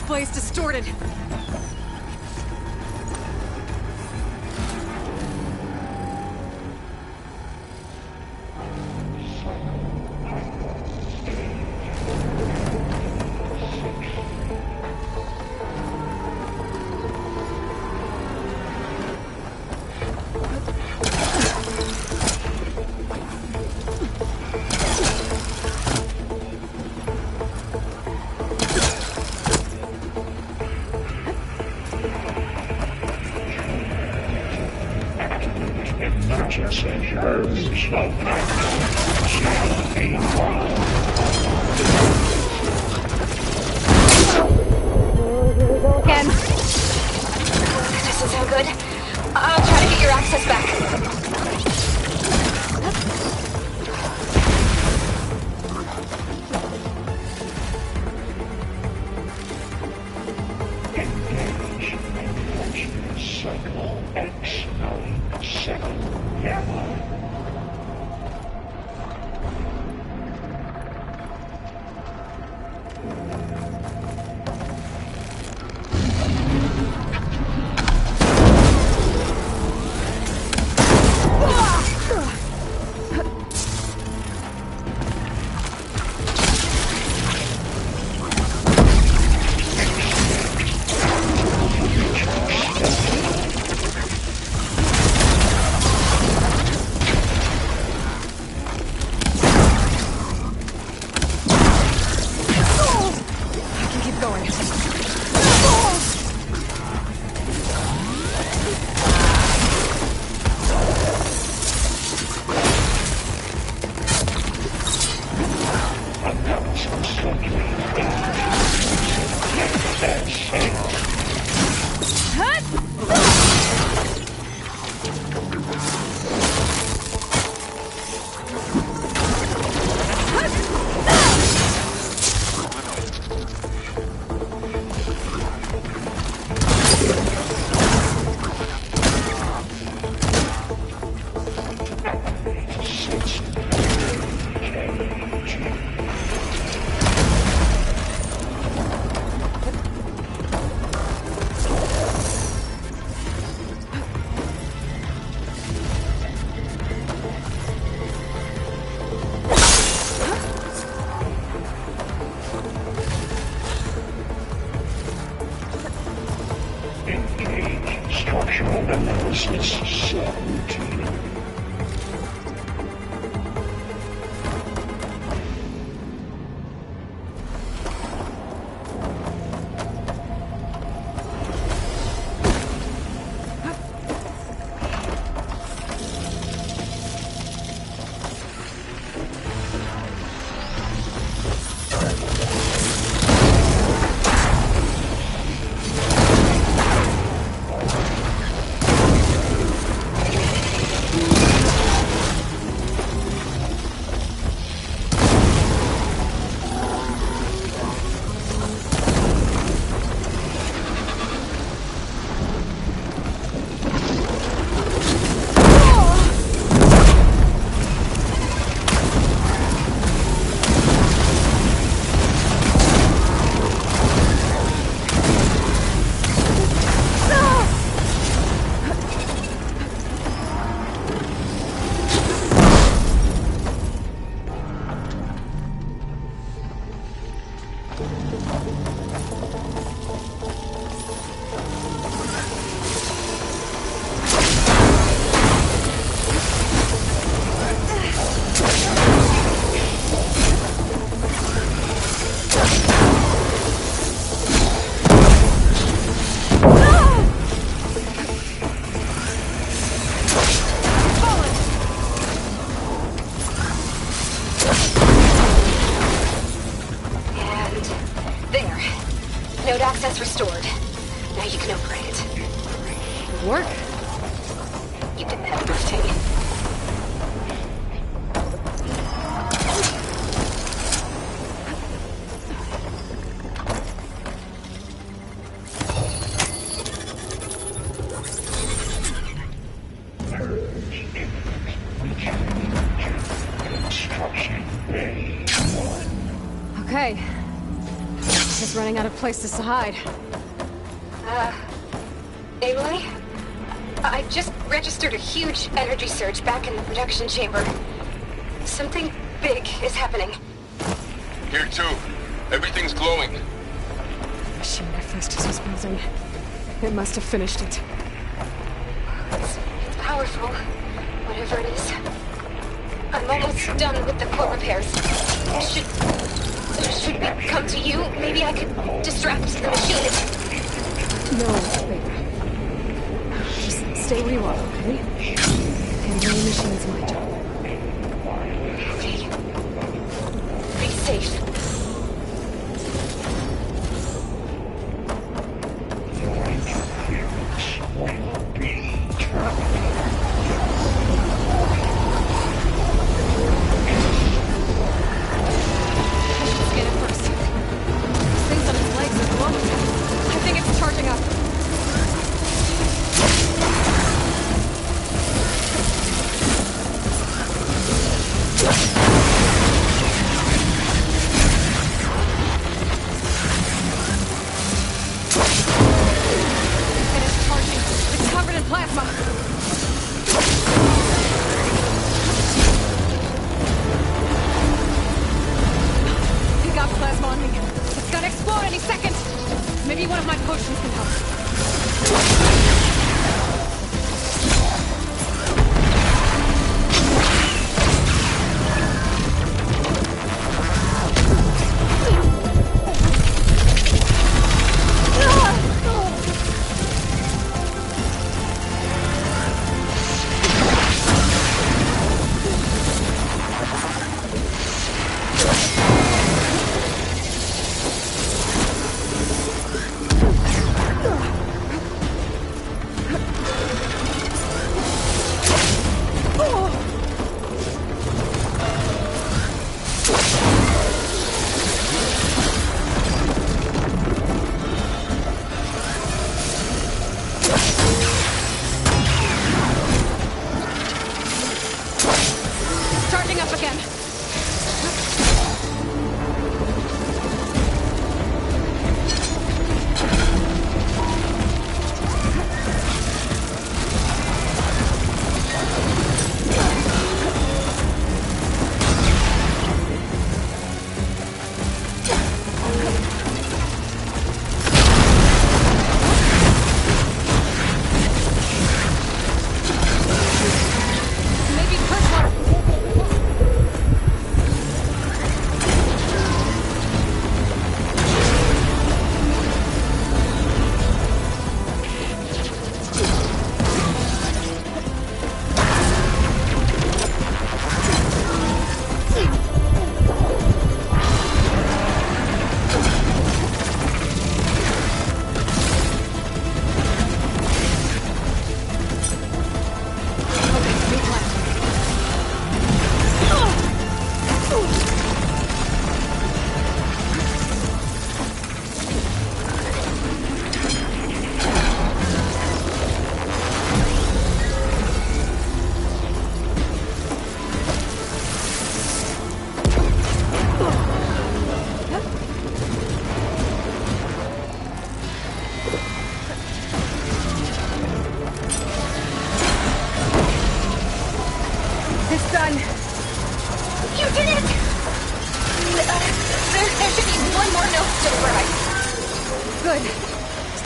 display is distorted. restored. Now you can operate it. Good work. You did that lifting. Okay. Just running out of places to hide. Aloy? I just registered a huge energy surge back in the production chamber. Something big is happening. Here too. Everything's glowing. The machine Hephaestus was building. It must have finished it. It's powerful, whatever it is. I'm almost done with the core repairs. Should we come to you? Maybe I could distract the machine. No, wait. Just stay where you are, okay? Handling the machine's my job. Okay. Be safe.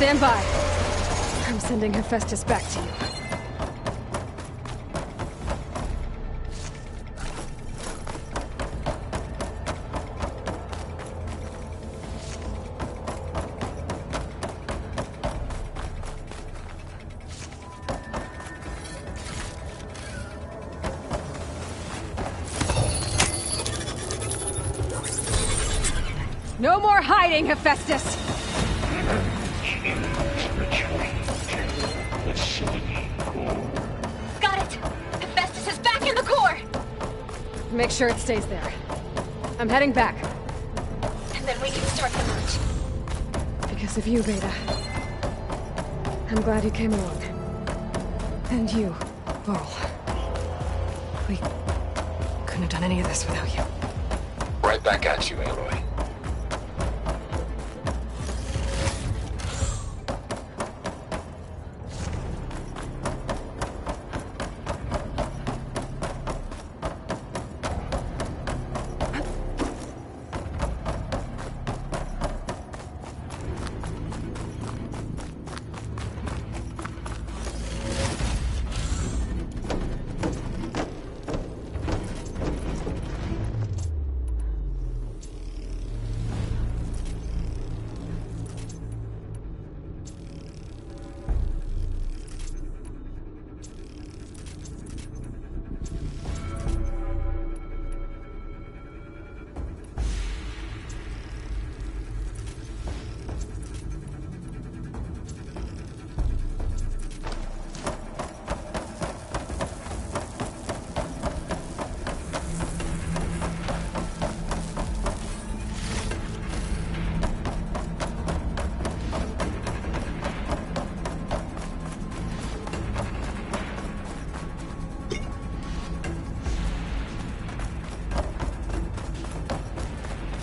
Stand by. I'm sending Hephaestus back to you. No more hiding, Hephaestus! Make sure it stays there. I'm heading back. And then we can start the merge. Because of you, Beta. I'm glad you came along. And you, Varl. We couldn't have done any of this without you. Right back at you, Aloy.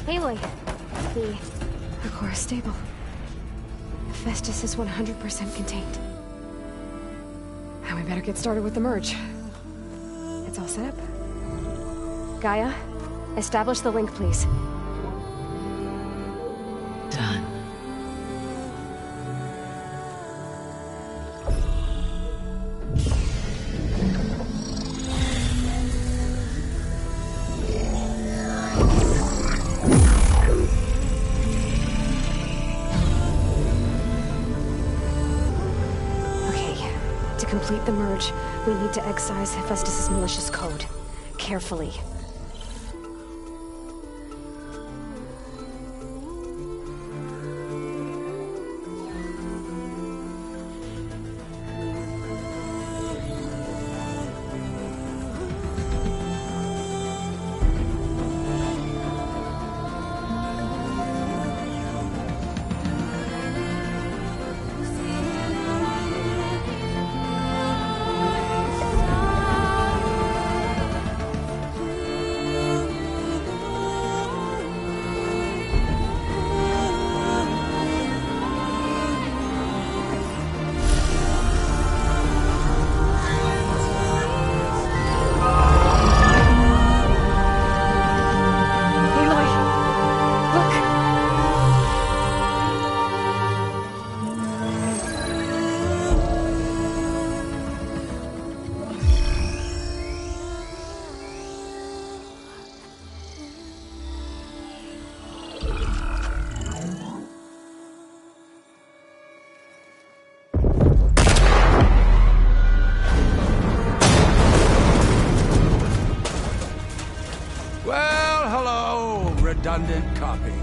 Aloy, the Ikora stable. Hephaestus is 100% contained. And we better get started with the merge. It's all set up. Gaia, establish the link, please. Done. To complete the merge, we need to excise Hephaestus' malicious code. Carefully. Redundant copy.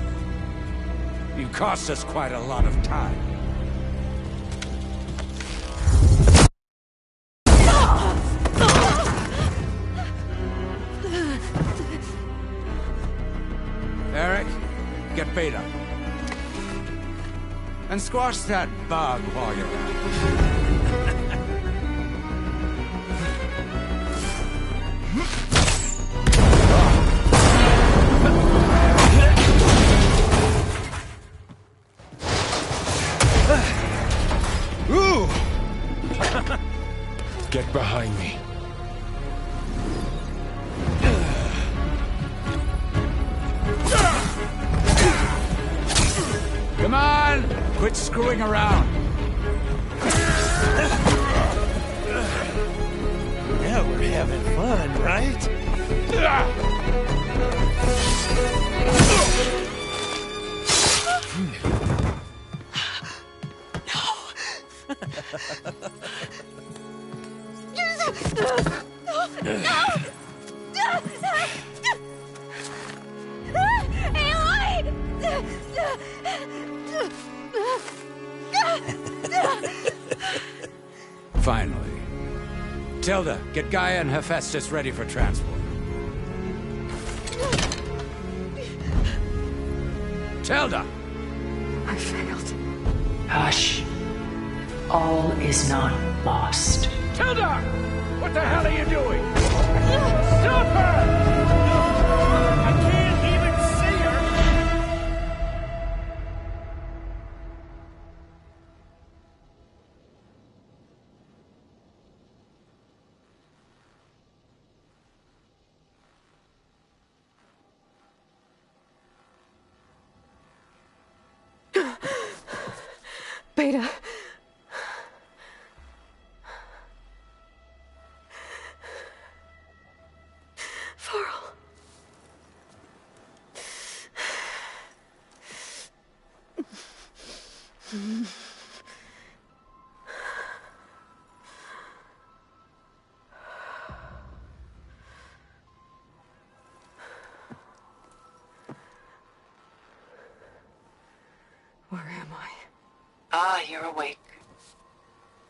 You cost us quite a lot of time. Eric, get Beta. And squash that bug while you're at it. Get behind me. Come on! Quit screwing around. Now we're having fun, right? Finally. Tilda, get Gaia and Hephaestus ready for transport. Telda! I failed. Hush. All is not lost. Telda! What the hell are you doing? Stop her! I can't even see her! Beta. Varl. Where am I? Ah, you're awake.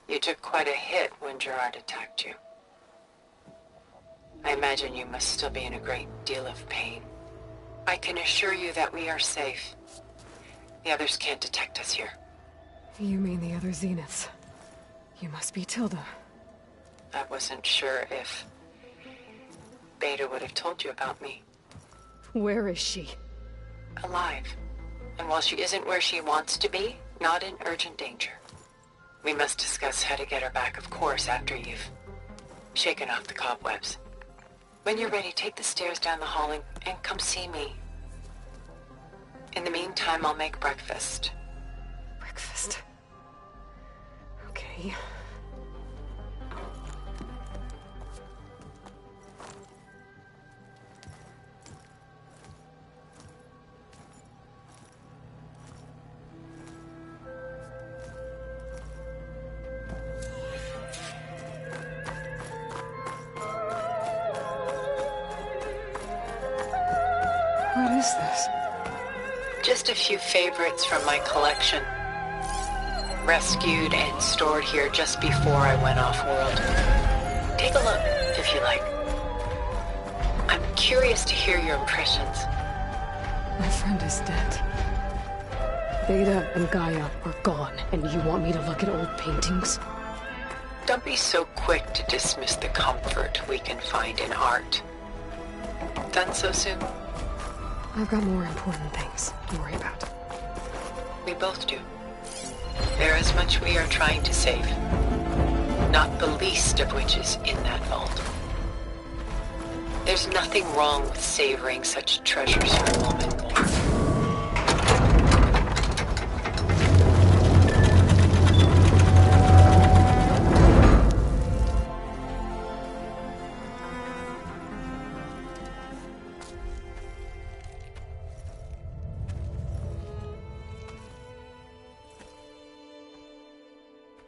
You took quite a hit when Gerard attacked you. I imagine you must still be in a great deal of pain. I can assure you that we are safe. The others can't detect us here. You mean the other Zeniths? You must be Tilda. I wasn't sure if Beta would have told you about me. Where is she? Alive. And while she isn't where she wants to be, not in urgent danger. We must discuss how to get her back, of course, after you've shaken off the cobwebs. When you're ready, take the stairs down the hall and come see me. In the meantime, I'll make breakfast. Breakfast? Okay. What is this? Just a few favorites from my collection. Rescued and stored here just before I went off-world. Take a look, if you like. I'm curious to hear your impressions. My friend is dead. Beta and Gaia are gone, and you want me to look at old paintings? Don't be so quick to dismiss the comfort we can find in art. Done so soon? I've got more important things to worry about. We both do. There is much we are trying to save. Not the least of which is in that vault. There's nothing wrong with savoring such treasures for a moment more.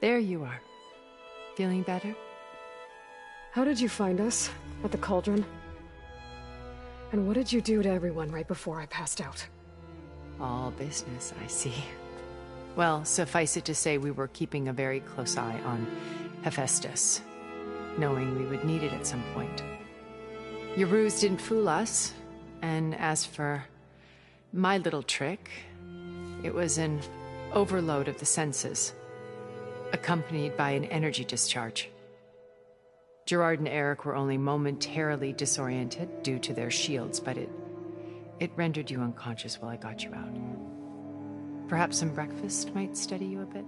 There you are. Feeling better? How did you find us? At the cauldron? And what did you do to everyone right before I passed out? All business, I see. Well, suffice it to say we were keeping a very close eye on Hephaestus, knowing we would need it at some point. Your ruse didn't fool us, and as for my little trick, it was an overload of the senses, accompanied by an energy discharge. Gerard and Eric were only momentarily disoriented due to their shields, but it rendered you unconscious while I got you out. Perhaps some breakfast might steady you a bit?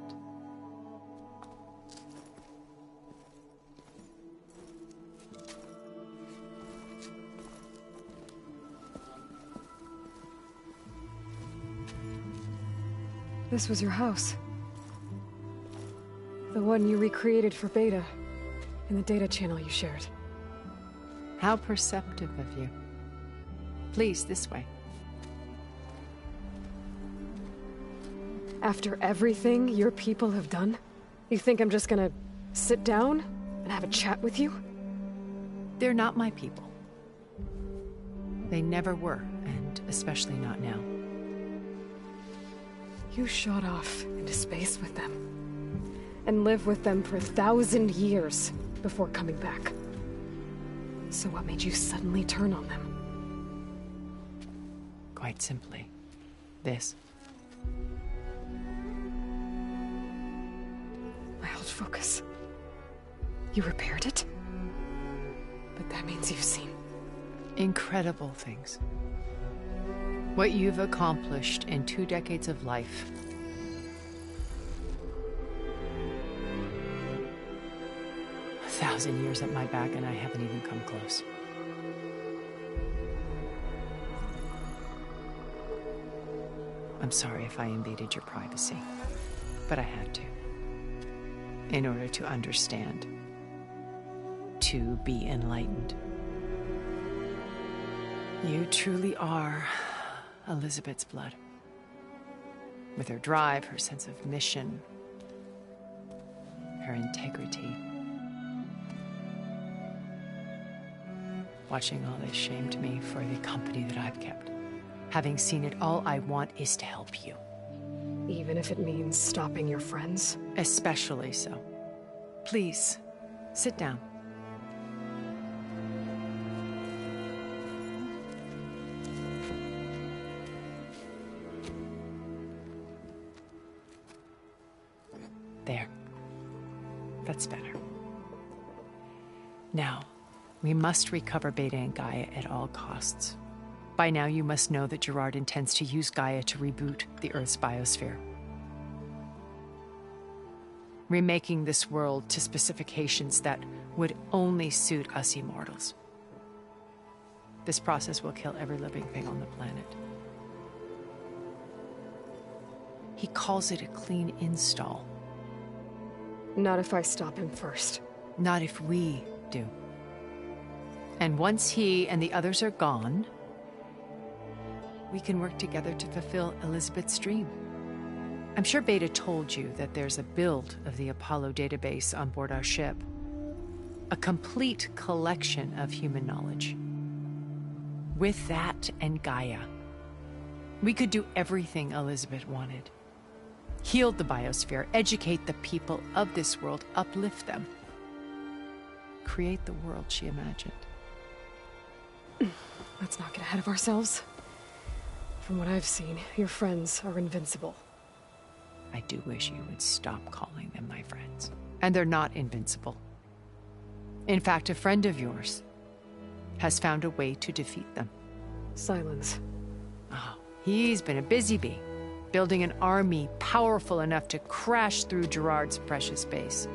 This was your house. The one you recreated for Beta, in the data channel you shared. How perceptive of you. Please, this way. After everything your people have done, you think I'm just gonna sit down and have a chat with you? They're not my people. They never were, and especially not now. You shot off into space with them. And lived with them for 1,000 years before coming back. So what made you suddenly turn on them? Quite simply, This. My old focus. You repaired it? But that means you've seen... incredible things. What you've accomplished in 2 decades of life. A 1,000 years at my back and I haven't even come close. I'm sorry if I invaded your privacy, but I had to. In order to understand. To be enlightened. You truly are Elizabeth's blood. With her drive, her sense of mission, her integrity. Watching all this shamed me for the company that I've kept. Having seen it, all I want is to help you. Even if it means stopping your friends? Especially so. Please, sit down. There. That's better. Now, we must recover Beta and Gaia at all costs. By now, you must know that Gerard intends to use Gaia to reboot the Earth's biosphere. Remaking this world to specifications that would only suit us immortals. This process will kill every living thing on the planet. He calls it a clean install. Not if I stop him first. Not if we do. And once he and the others are gone, we can work together to fulfill Elizabeth's dream. I'm sure Beta told you that there's a build of the Apollo database on board our ship. A complete collection of human knowledge. With that and Gaia, we could do everything Elizabeth wanted. Heal the biosphere, educate the people of this world, uplift them. Create the world she imagined. Let's not get ahead of ourselves. From what I've seen, your friends are invincible. I do wish you would stop calling them my friends. And they're not invincible. In fact, a friend of yours has found a way to defeat them. Silence. Oh, he's been a busy bee, building an army powerful enough to crash through Gerard's precious base.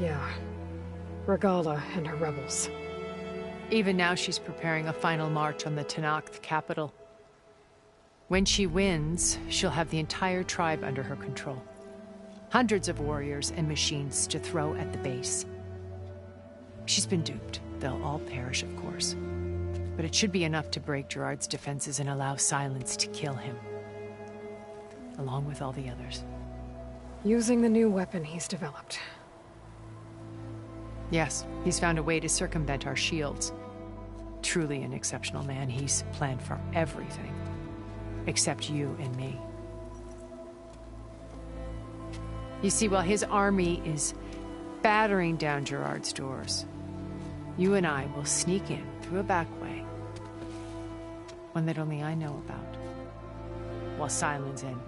Yeah. Regala and her rebels. Even now she's preparing a final march on the Tenakth capital. When she wins, she'll have the entire tribe under her control. Hundreds of warriors and machines to throw at the base. She's been duped. They'll all perish, of course. But it should be enough to break Gerard's defenses and allow Silence to kill him. Along with all the others. Using the new weapon he's developed. Yes, he's found a way to circumvent our shields. Truly an exceptional man. He's planned for everything. Except you and me. You see, while his army is battering down Gerard's doors, you and I will sneak in through a back way. One that only I know about. While Silence and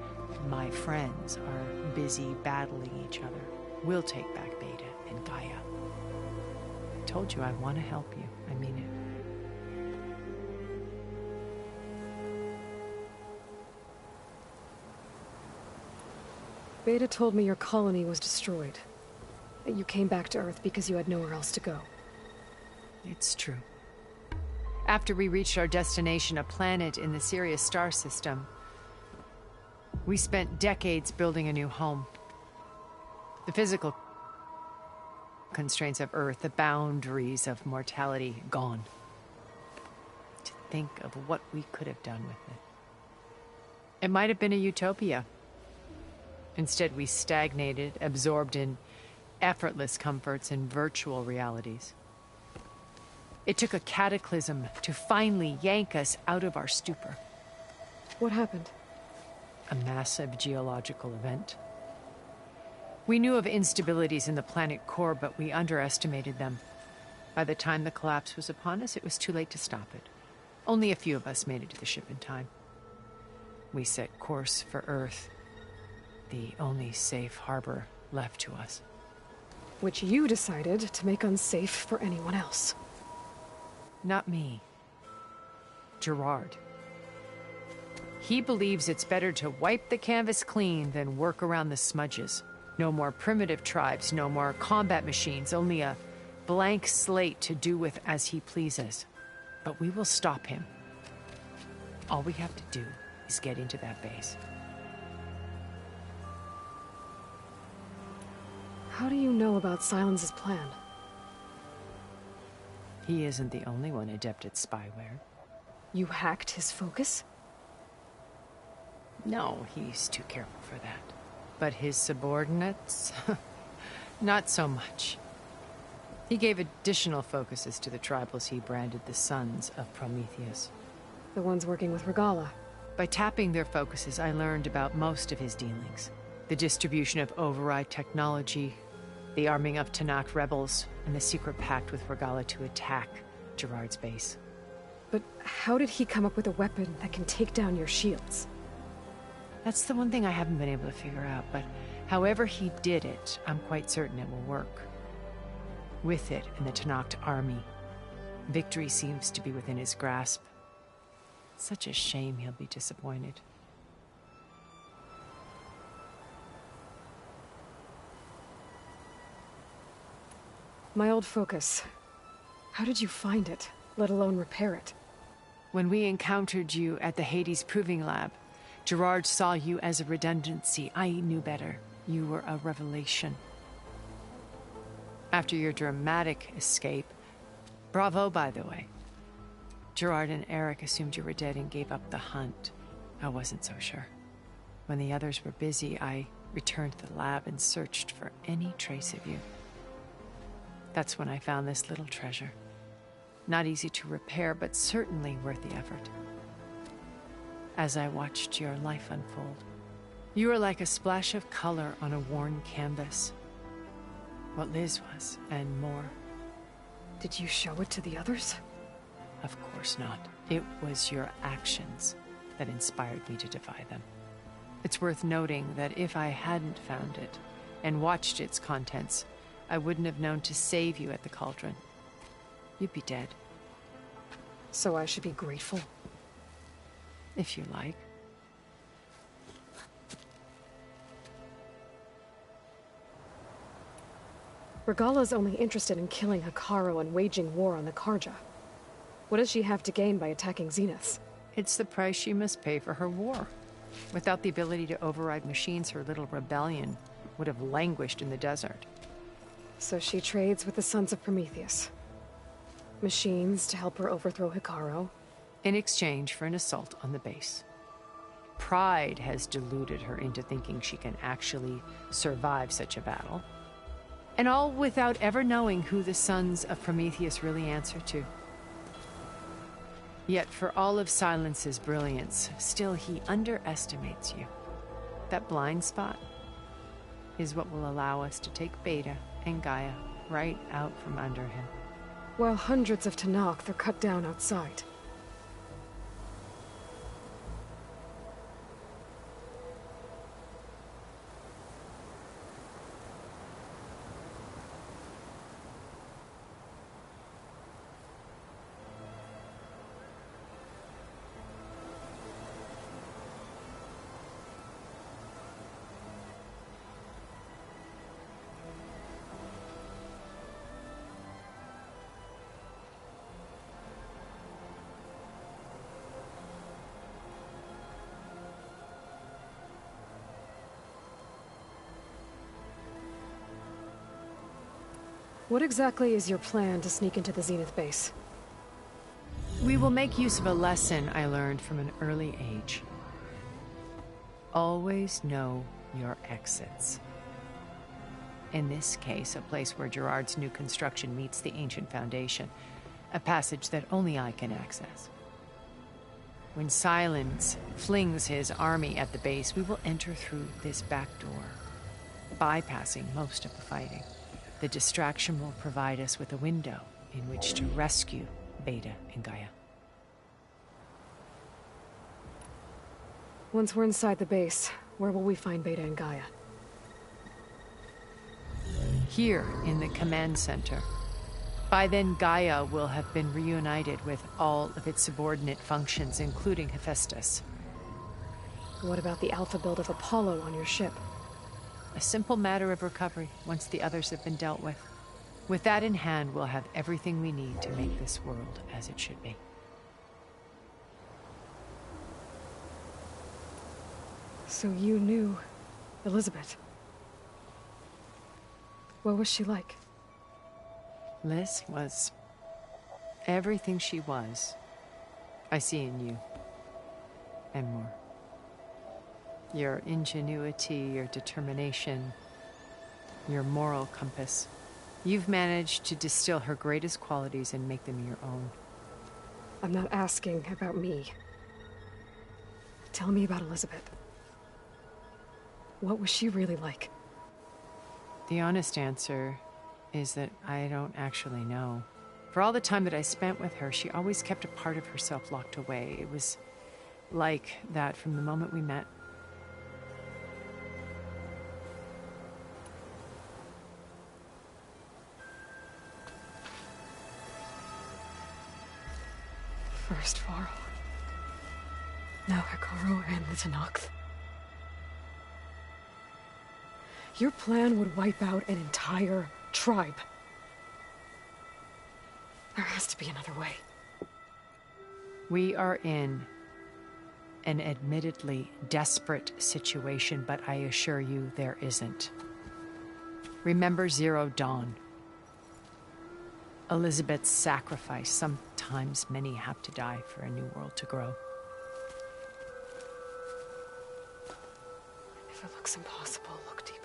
my friends are busy battling each other, we'll take back Beta and Gaia. I told you I want to help you. I mean it. Beta told me your colony was destroyed. That you came back to Earth because you had nowhere else to go. It's true. After we reached our destination, a planet in the Sirius star system, we spent decades building a new home. The physical constraints of Earth, the boundaries of mortality, gone. To think of what we could have done with it. It might have been a utopia. Instead, we stagnated, absorbed in effortless comforts and virtual realities. It took a cataclysm to finally yank us out of our stupor. What happened? A massive geological event. We knew of instabilities in the planet core, but we underestimated them. By the time the collapse was upon us, it was too late to stop it. Only a few of us made it to the ship in time. we set course for Earth, the only safe harbor left to us. Which you decided to make unsafe for anyone else. Not me. Gerard. He believes it's better to wipe the canvas clean than work around the smudges. No more primitive tribes, no more combat machines, only a blank slate to do with as he pleases. But we will stop him. All we have to do is get into that base. How do you know about Silence's plan? He isn't the only one adept at spyware. You hacked his focus? No, he's too careful for that. But his subordinates? Not so much. He gave additional focuses to the tribals he branded the Sons of Prometheus. The ones working with Regalla. By tapping their focuses, I learned about most of his dealings. The distribution of override technology, the arming of Tanakh rebels, and the secret pact with Regalla to attack Gerard's base. But how did he come up with a weapon that can take down your shields? That's the one thing I haven't been able to figure out, but however he did it, I'm quite certain it will work. With it and the Tanakh army, victory seems to be within his grasp. Such a shame he'll be disappointed. My old focus. How did you find it, let alone repair it? When we encountered you at the Hades Proving Lab, Gerard saw you as a redundancy. I knew better. You were a revelation. After your dramatic escape, bravo, by the way. Gerard and Eric assumed you were dead and gave up the hunt. I wasn't so sure. When the others were busy, I returned to the lab and searched for any trace of you. That's when I found this little treasure. Not easy to repair, but certainly worth the effort. As I watched your life unfold, you were like a splash of color on a worn canvas. What Liz was, and more. Did you show it to the others? Of course not. It was your actions that inspired me to defy them. It's worth noting that if I hadn't found it and watched its contents, I wouldn't have known to save you at the Cauldron. You'd be dead. So I should be grateful? If you like. Regalla's only interested in killing Hekarro and waging war on the Karja. What does she have to gain by attacking Zeniths? It's the price she must pay for her war. Without the ability to override machines, her little rebellion would have languished in the desert. So she trades with the Sons of Prometheus. Machines to help her overthrow Hekarro. In exchange for an assault on the base. Pride has deluded her into thinking she can actually survive such a battle. And all without ever knowing who the Sons of Prometheus really answer to. Yet for all of Silence's brilliance, still he underestimates you. That blind spot is what will allow us to take Beta and Gaia right out from under him. While hundreds of Tanakh are cut down outside. What exactly is your plan to sneak into the Zenith base? We will make use of a lesson I learned from an early age. Always know your exits. In this case, a place where Gerard's new construction meets the ancient foundation, a passage that only I can access. When Silence flings his army at the base, we will enter through this back door, bypassing most of the fighting. The distraction will provide us with a window in which to rescue Beta and Gaia. Once we're inside the base, where will we find Beta and Gaia? Here, in the command center. By then, Gaia will have been reunited with all of its subordinate functions, including Hephaestus. What about the Alpha build of Apollo on your ship? A simple matter of recovery, once the others have been dealt with. With that in hand, we'll have everything we need to make this world as it should be. So you knew Elizabeth. What was she like? Liz was everything she was. I see in you. And more. Your ingenuity, your determination, your moral compass. You've managed to distill her greatest qualities and make them your own. I'm not asking about me. Tell me about Elizabeth. What was she really like? The honest answer is that I don't actually know. For all the time that I spent with her, she always kept a part of herself locked away. It was like that from the moment we met. First Varl. Now Hekarro and the Tenakth. Your plan would wipe out an entire tribe. There has to be another way. We are in an admittedly desperate situation, but I assure you there isn't. Remember Zero Dawn. Elizabeth's sacrifice. Sometimes many have to die for a new world to grow. If it looks impossible, look deeper.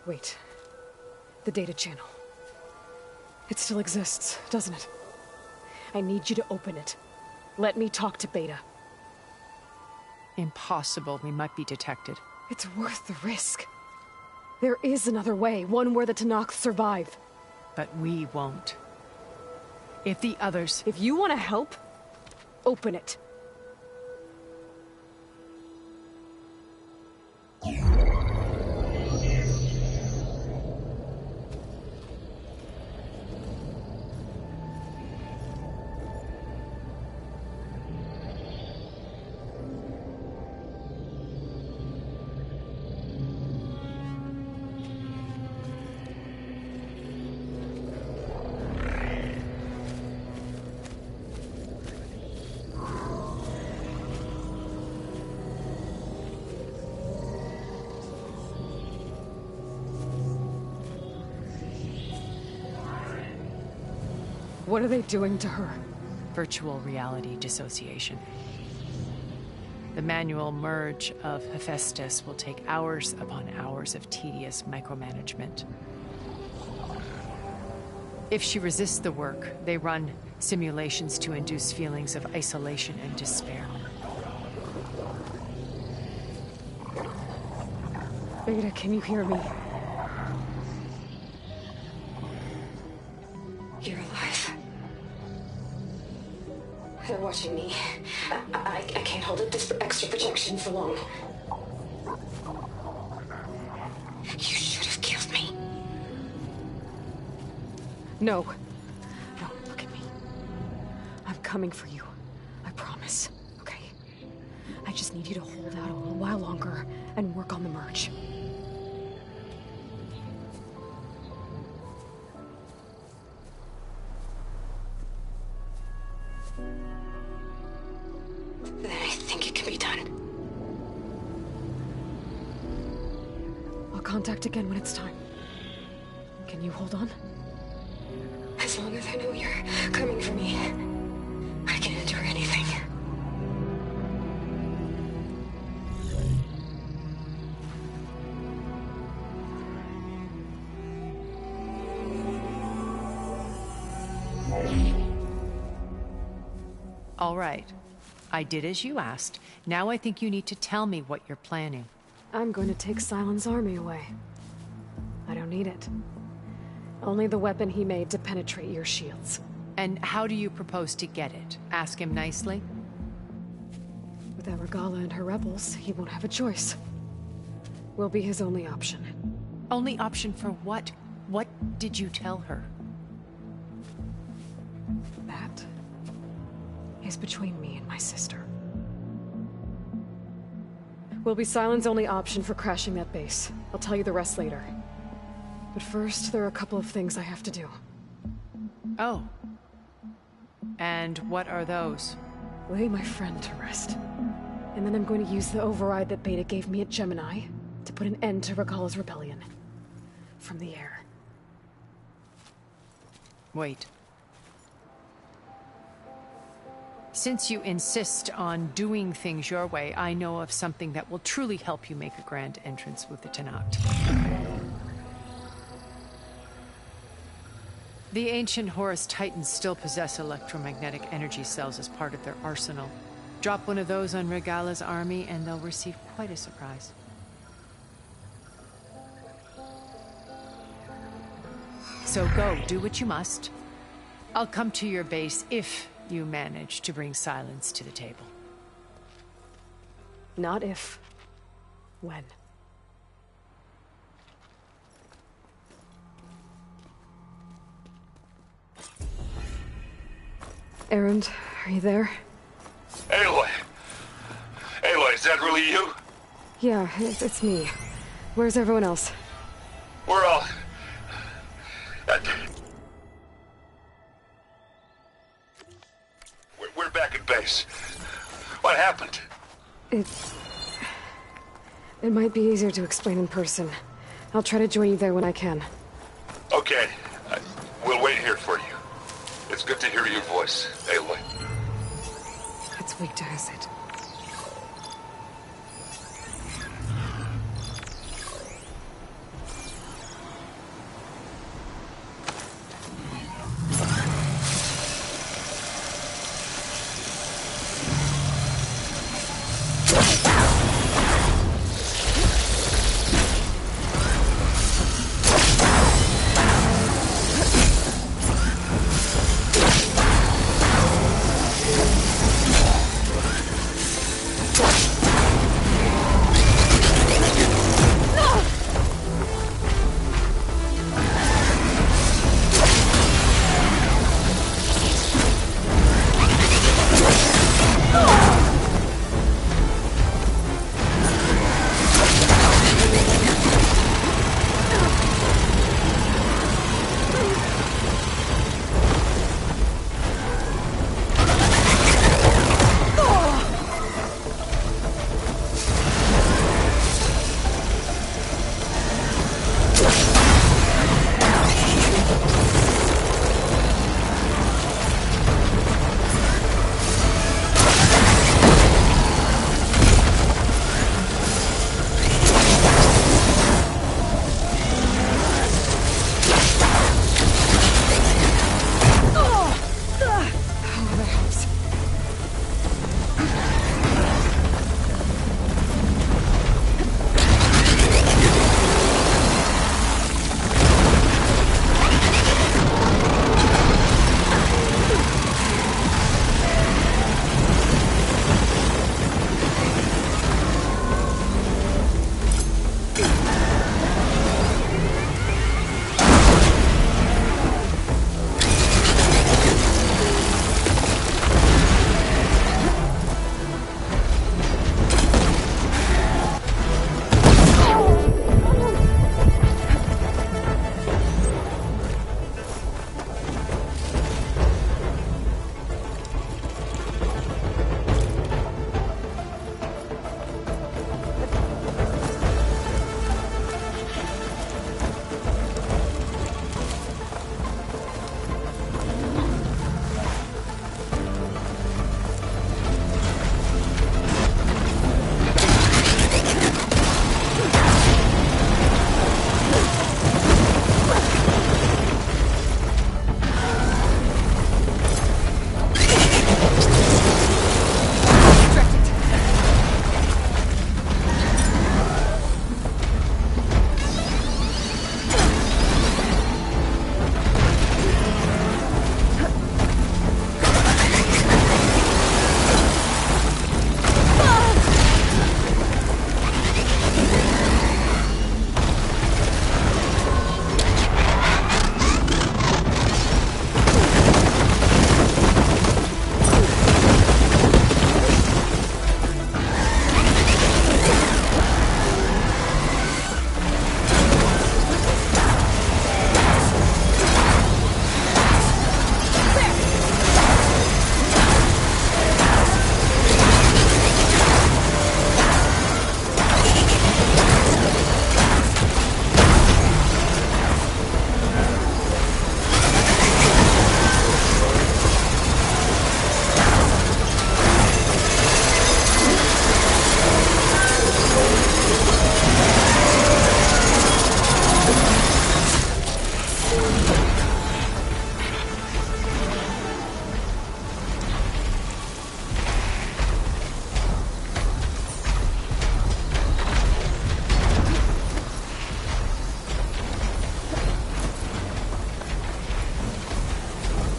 Wait. The data channel. It still exists, doesn't it? I need you to open it. Let me talk to Beta. Impossible. We might be detected. It's worth the risk. There is another way, one where the Tenakth survive. But we won't. If the others... If you want to help, open it. What are they doing to her? Virtual reality dissociation. The manual merge of Hephaestus will take hours upon hours of tedious micromanagement. If she resists the work, they run simulations to induce feelings of isolation and despair. Beta, can you hear me? You're alive. They're watching me. I can't hold up this extra projection for long. You should have killed me. No. No, look at me. I'm coming for you. I promise. Okay? I just need you to hold out a little while longer and work on the merge. Then I think it can be done. I'll contact again when it's time. Can you hold on? As long as I know you're coming for me, I can endure anything. All right. I did as you asked. Now I think you need to tell me what you're planning. I'm going to take Sylens' army away. I don't need it. Only the weapon he made to penetrate your shields. And how do you propose to get it? Ask him nicely? Without Regalla and her rebels, he won't have a choice. We'll be his only option. Only option for what? What did you tell her? That is between me and my sister. Will be Sylens' only option for crashing that base. I'll tell you the rest later. But first, there are a couple of things I have to do. Oh. And what are those? Lay my friend to rest. And then I'm going to use the override that Beta gave me at Gemini to put an end to Regalla's rebellion. From the air. Wait. Since you insist on doing things your way, I know of something that will truly help you make a grand entrance with the Tenakth. The ancient Horus Titans still possess electromagnetic energy cells as part of their arsenal. Drop one of those on Regalla's army and they'll receive quite a surprise. So go, do what you must. I'll come to your base if you manage to bring Sylens to the table. Not if. When. Erend, are you there? Aloy! Aloy, is that really you? Yeah, it's me. Where's everyone else? We're all... We're back at base. What happened? It might be easier to explain in person. I'll try to join you there when I can. Okay. We'll wait here for you. It's good to hear your voice, Aloy. It's weak to hesitate.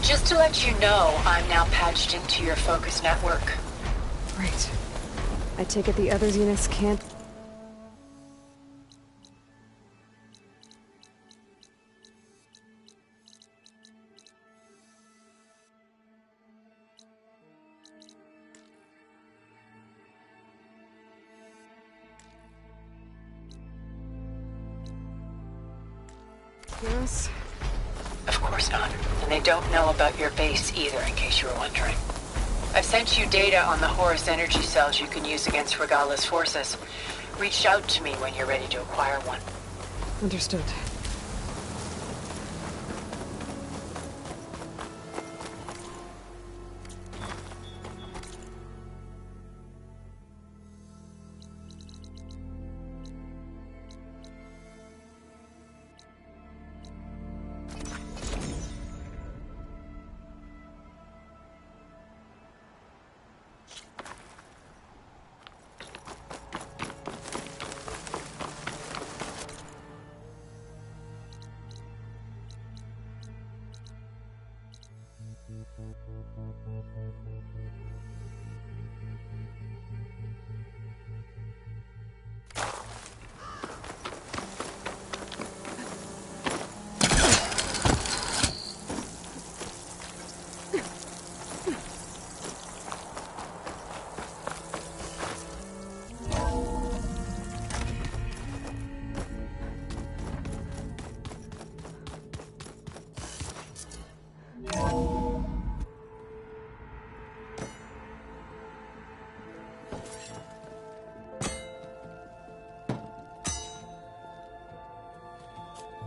Just to let you know, I'm now patched into your focus network. Great. I take it the other Zeniths can't... Yes? Of course not. And they don't know about your base either, in case you were wondering. I've sent you data on the Horus energy cells you can use against Regala's forces. Reach out to me when you're ready to acquire one. Understood.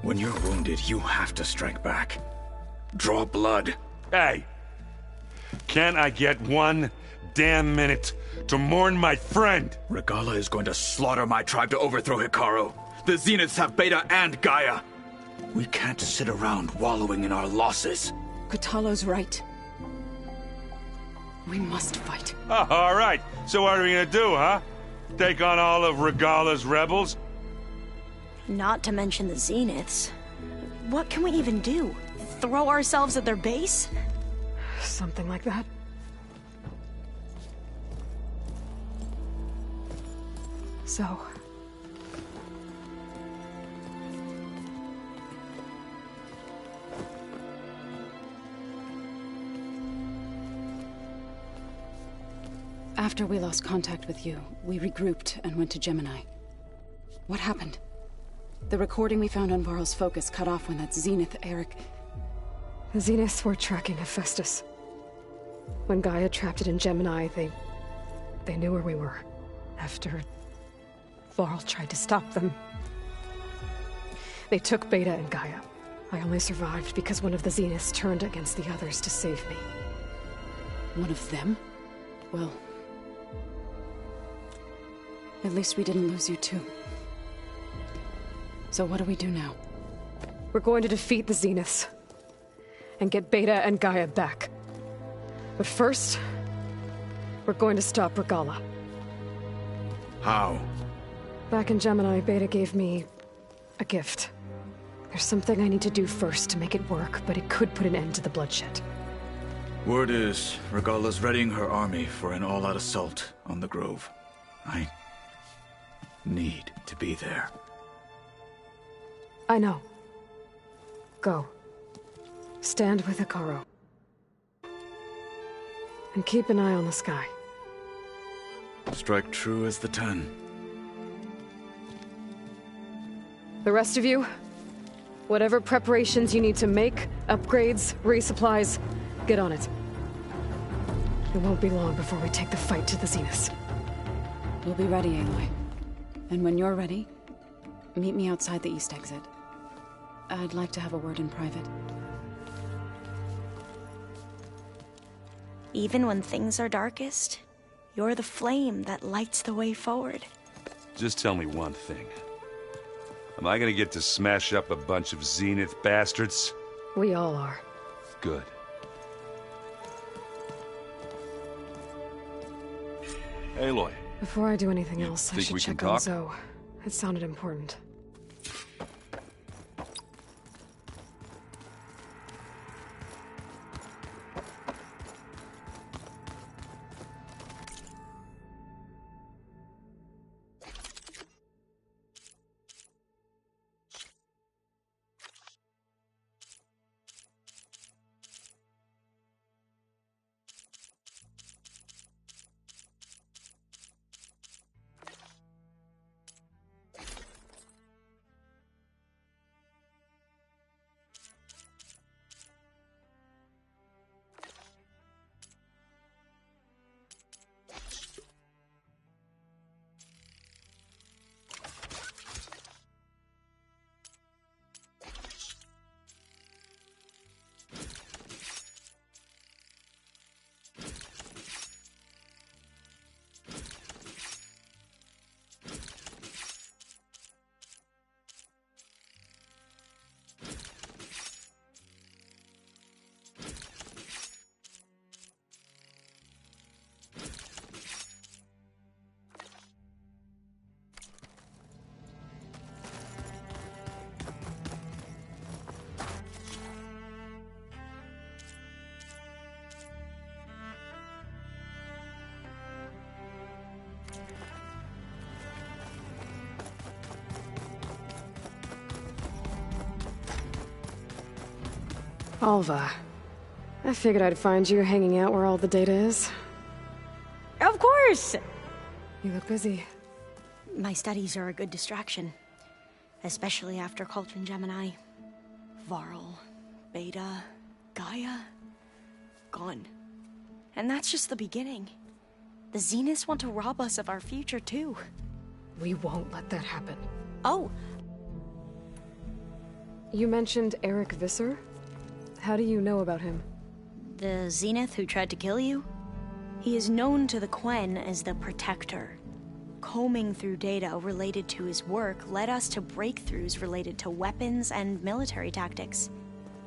When you're wounded, you have to strike back. Draw blood. Hey! Can't I get one damn minute to mourn my friend? Regala is going to slaughter my tribe to overthrow Hekarro. The Zeniths have Beta and Gaia. We can't sit around wallowing in our losses. Kotallo's right. We must fight. Oh, all right. So what are we gonna do, huh? Take on all of Regala's rebels? Not to mention the Zeniths. What can we even do? Throw ourselves at their base? Something like that. So... After we lost contact with you, we regrouped and went to Gemini. What happened? The recording we found on Varl's focus cut off when that Zenith, Eric... The Zeniths were tracking Hephaestus. When Gaia trapped it in Gemini, they knew where we were. After... Varl tried to stop them. They took Beta and Gaia. I only survived because one of the Zeniths turned against the others to save me. One of them? Well... At least we didn't lose you too. So what do we do now? We're going to defeat the Zeniths. And get Beta and Gaia back. But first... we're going to stop Regala. How? Back in Gemini, Beta gave me... a gift. There's something I need to do first to make it work, but it could put an end to the bloodshed. Word is, Regala's readying her army for an all-out assault on the Grove. I... need to be there. I know. Go. Stand with Hekarro. And keep an eye on the sky. Strike true as the 10. The rest of you, whatever preparations you need to make, upgrades, resupplies, get on it. It won't be long before we take the fight to the Zeniths. We'll be ready, Aloy. And when you're ready, meet me outside the east exit. I'd like to have a word in private. Even when things are darkest, you're the flame that lights the way forward. Just tell me one thing. Am I gonna get to smash up a bunch of Zenith bastards? We all are. Good. Aloy. Before I do anything else, I think should we can check on talk? Zoe. It sounded important. Alva. I figured I'd find you hanging out where all the data is. Of course! You look busy. My studies are a good distraction. Especially after Cauldron Gemini. Varl, Beta, Gaia... gone. And that's just the beginning. The Zeniths want to rob us of our future, too. We won't let that happen. Oh! You mentioned Eric Visser? How do you know about him? The Zenith who tried to kill you? He is known to the Quen as the Protector. Combing through data related to his work led us to breakthroughs related to weapons and military tactics.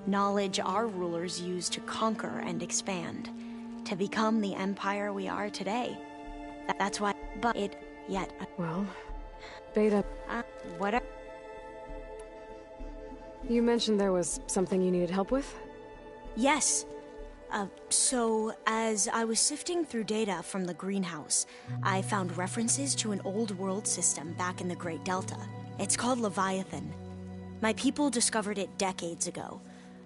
Knowledge our rulers used to conquer and expand. To become the empire we are today. That's why... But it... yet... Well... Beta... What? You mentioned there was something you needed help with? Yes. So, as I was sifting through data from the greenhouse, I found references to an old world system back in the Great Delta. It's called Leviathan. My people discovered it decades ago.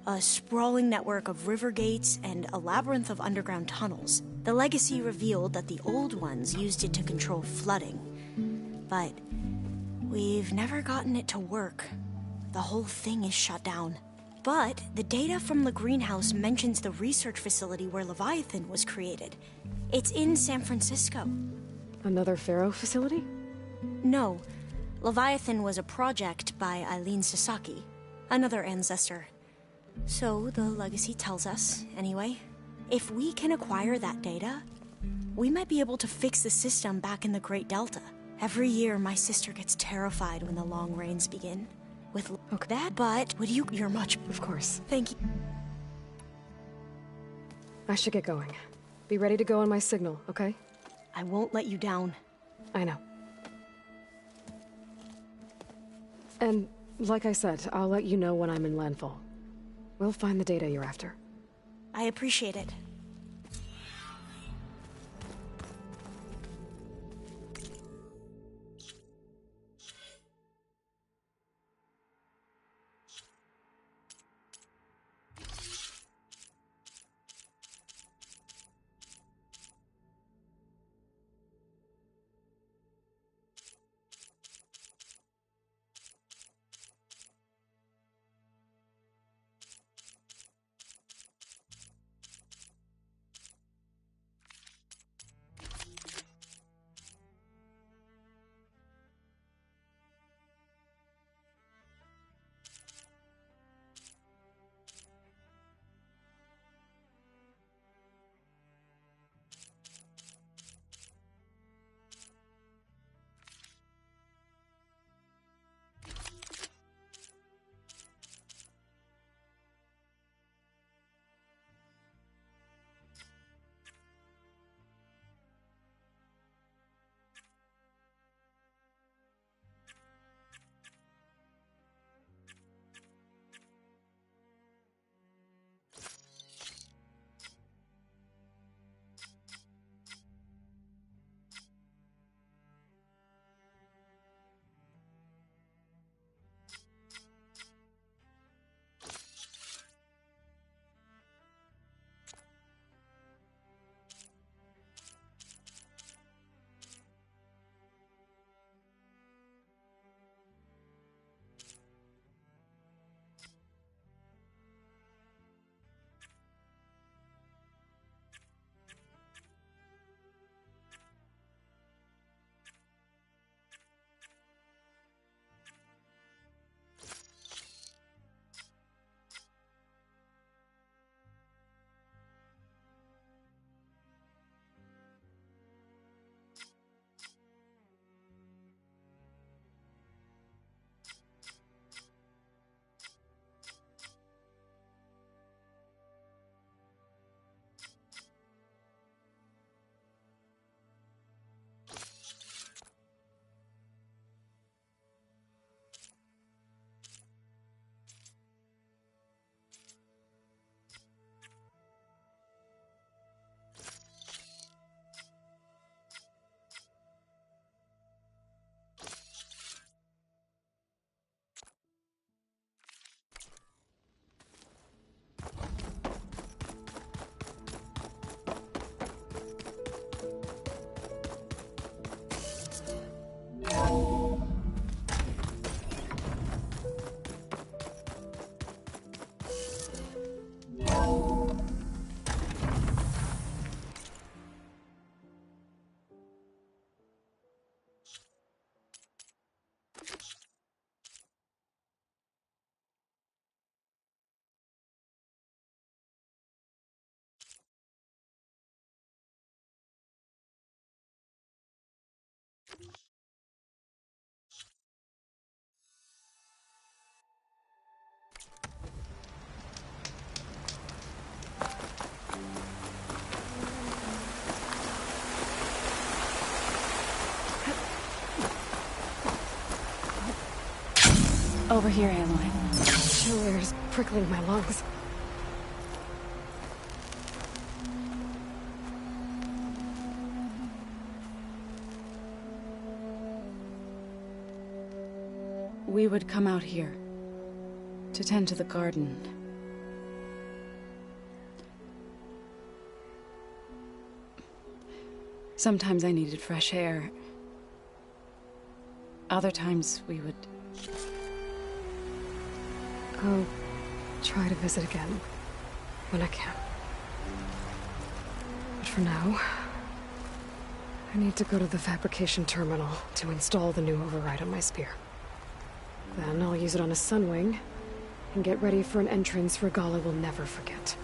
A sprawling network of river gates and a labyrinth of underground tunnels. The legacy revealed that the old ones used it to control flooding. But we've never gotten it to work. The whole thing is shut down. But the data from the greenhouse mentions the research facility where Leviathan was created. It's in San Francisco. Another Pharaoh facility? No. Leviathan was a project by Eileen Sasaki, another ancestor. So the legacy tells us, anyway. If we can acquire that data, we might be able to fix the system back in the Great Delta. Every year, my sister gets terrified when the long rains begin. With that, but would you... You're much... Of course. Thank you. I should get going. Be ready to go on my signal, okay? I won't let you down. I know. And, like I said, I'll let you know when I'm in landfall. We'll find the data you're after. I appreciate it. Over here, Aloy. Chill air's prickling my lungs. We would come out here to tend to the garden. Sometimes I needed fresh air. Other times we would... I'll try to visit again when I can. But for now, I need to go to the fabrication terminal to install the new override on my spear. Then I'll use it on a Sunwing and get ready for an entrance Regalla will never forget.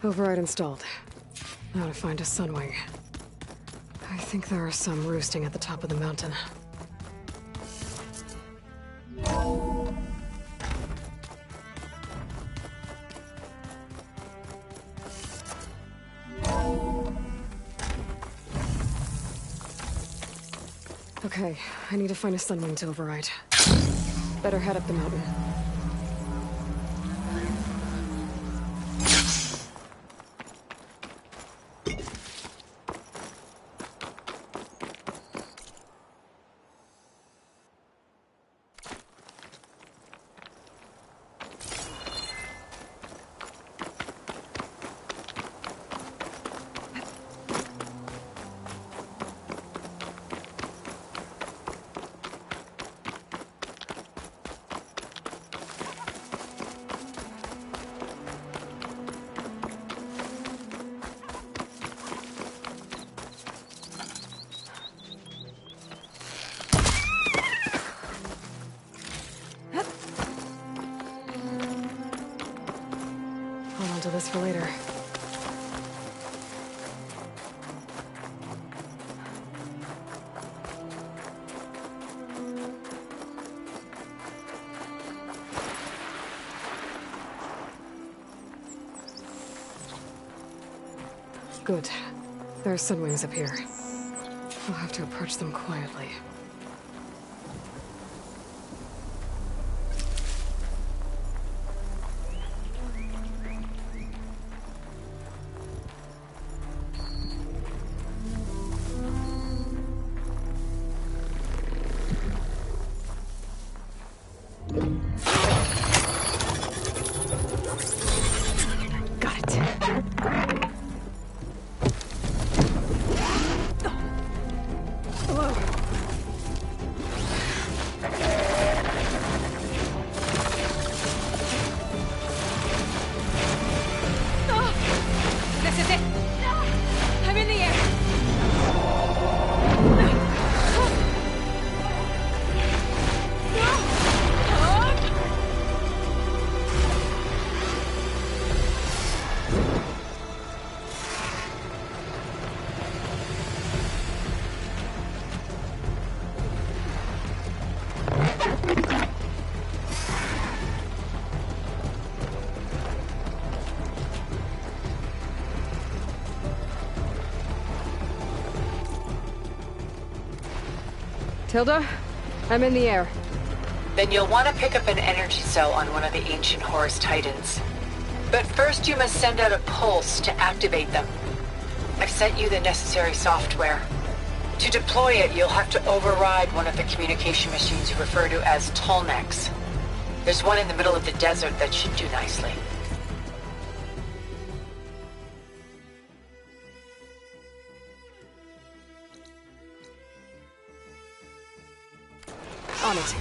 Override installed. Now to find a Sunwing. I think there are some roosting at the top of the mountain. Okay, I need to find a Sunwing to override. Better head up the mountain. Hold on to this for later. Good. There are Sunwings up here. I'll have to approach them quietly. Tilda, I'm in the air. Then you'll want to pick up an energy cell on one of the ancient Horus Titans. But first you must send out a pulse to activate them. I've sent you the necessary software. To deploy it, you'll have to override one of the communication machines you refer to as Tolnecs. There's one in the middle of the desert that should do nicely. On it.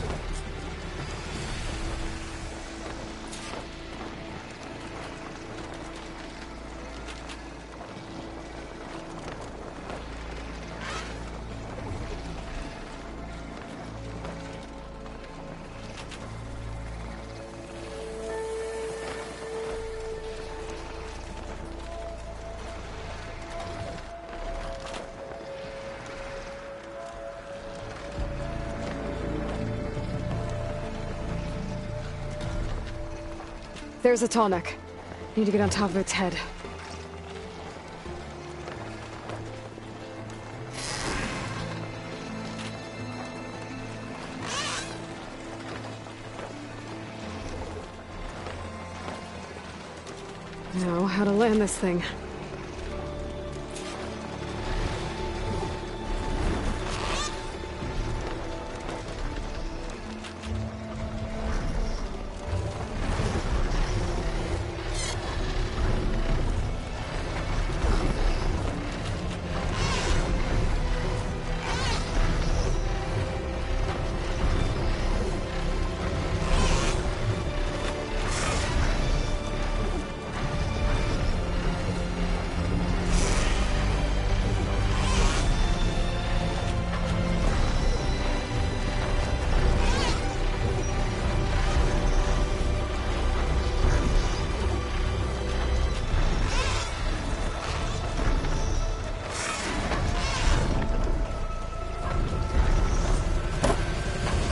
There's a tonic. Need to get on top of its head. Now, how to land this thing.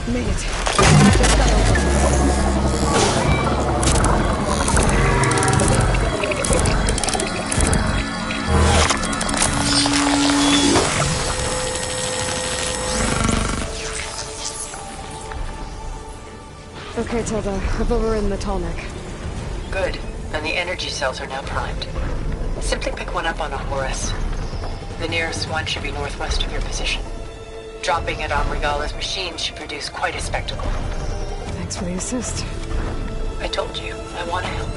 Made it. Okay, Tilda. I've overridden the Tallneck. Good. And the energy cells are now primed. Simply pick one up on a Horus. The nearest one should be northwest of your position. Dropping it on Regalla's machine should produce quite a spectacle. Thanks for the assist. I told you, I want to help.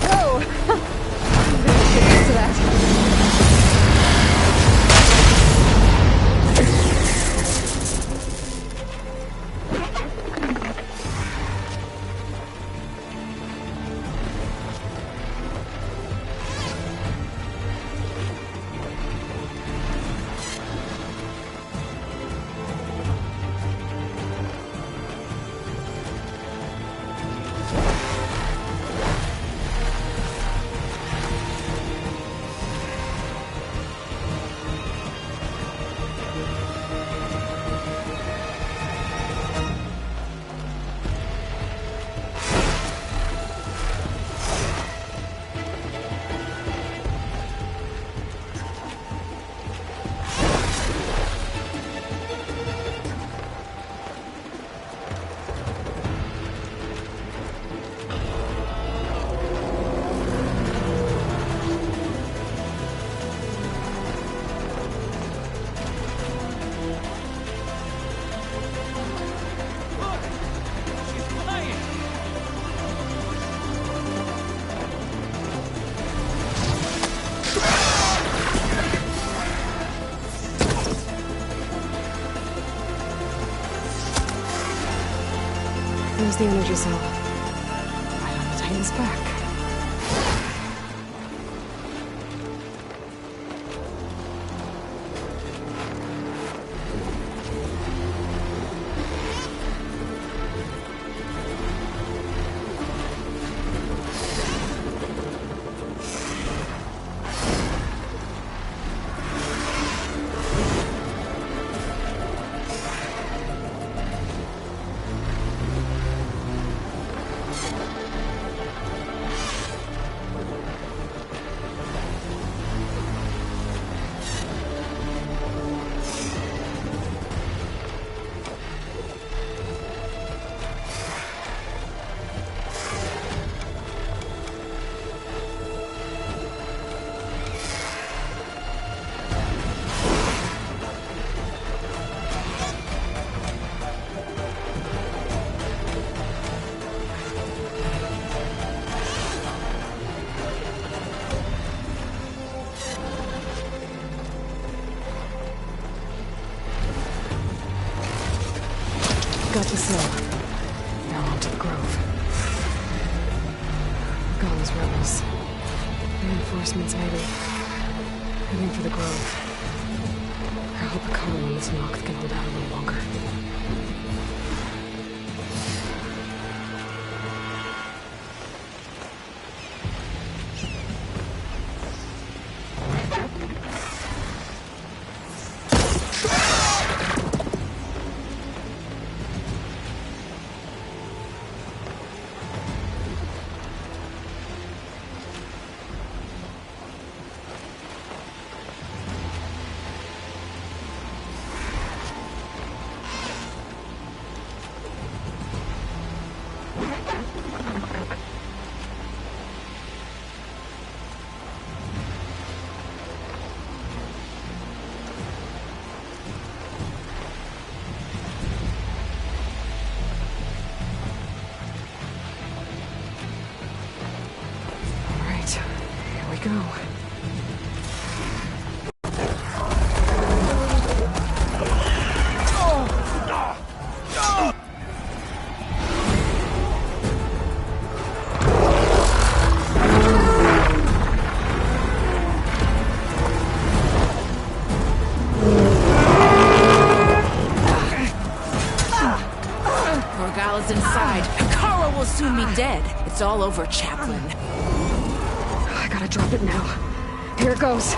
Whoa! I'm gonna get used to that. There's the energy cell. Right on the Titan's back. those rebels. Reinforcements, maybe. Heading for the Grove. I hope the column on this Noct can hold out a little longer. Go. Morgala's inside. Hekarro will soon be dead. It's all over, Chaplain. I gotta drop it now. Here it goes.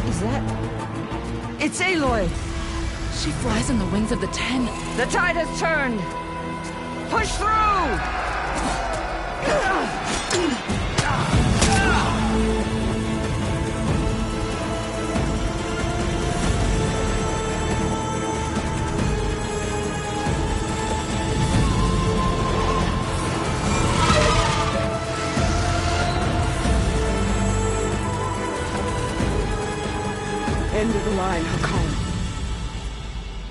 Is that... It's Aloy! She flies on the wings of the Ten. The tide has turned! Push through! End of the line, Hakan.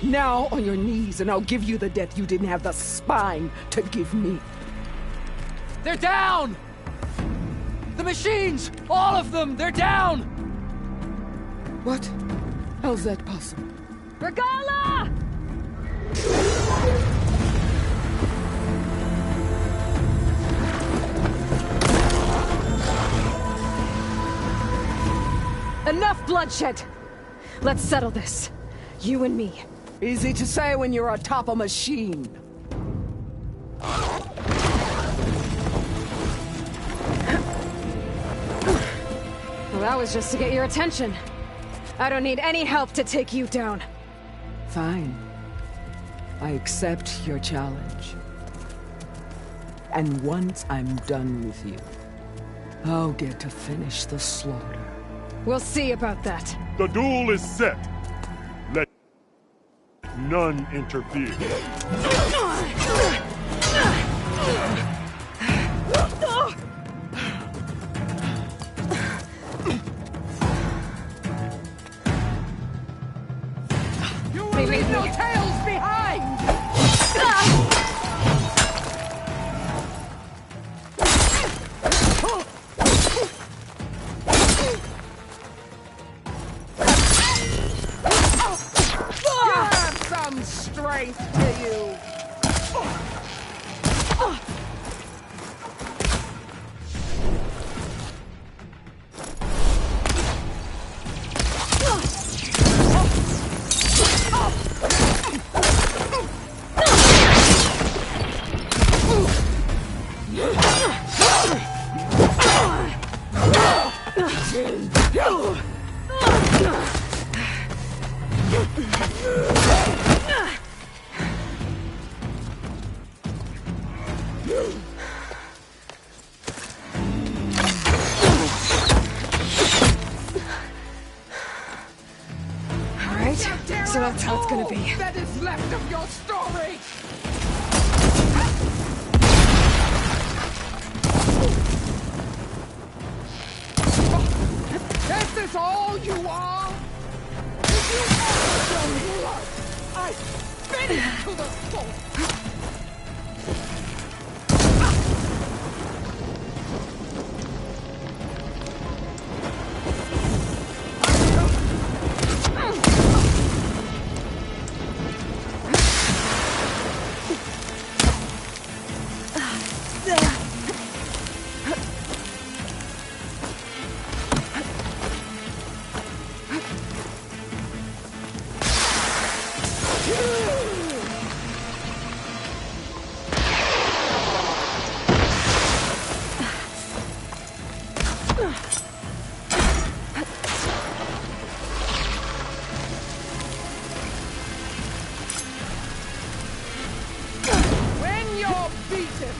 Now on your knees, and I'll give you the death you didn't have the spine to give me. They're down! The machines! All of them! They're down! What? How's that possible? Regala! Enough bloodshed! Let's settle this. You and me. Easy to say when you're atop a machine. Well, that was just to get your attention. I don't need any help to take you down. Fine. I accept your challenge. And once I'm done with you, I'll get to finish the slaughter. We'll see about that. The duel is set. Let none interfere. You will leave no tails behind! Some strength to you. Alright, so that's how it's gonna be. That is left of your story! Is this all you are? To the soul. When you're beaten,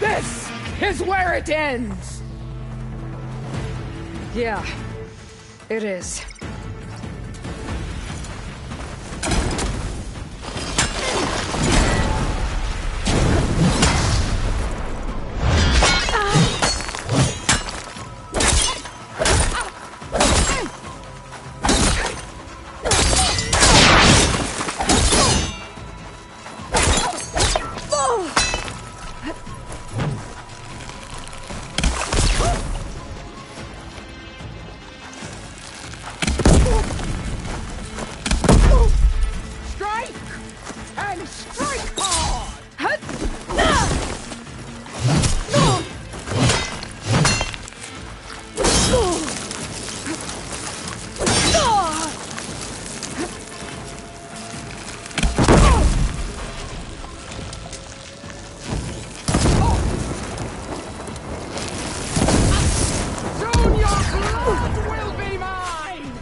this is where it ends. Yeah, it is. strike and strike hard. Soon your blood will be mine.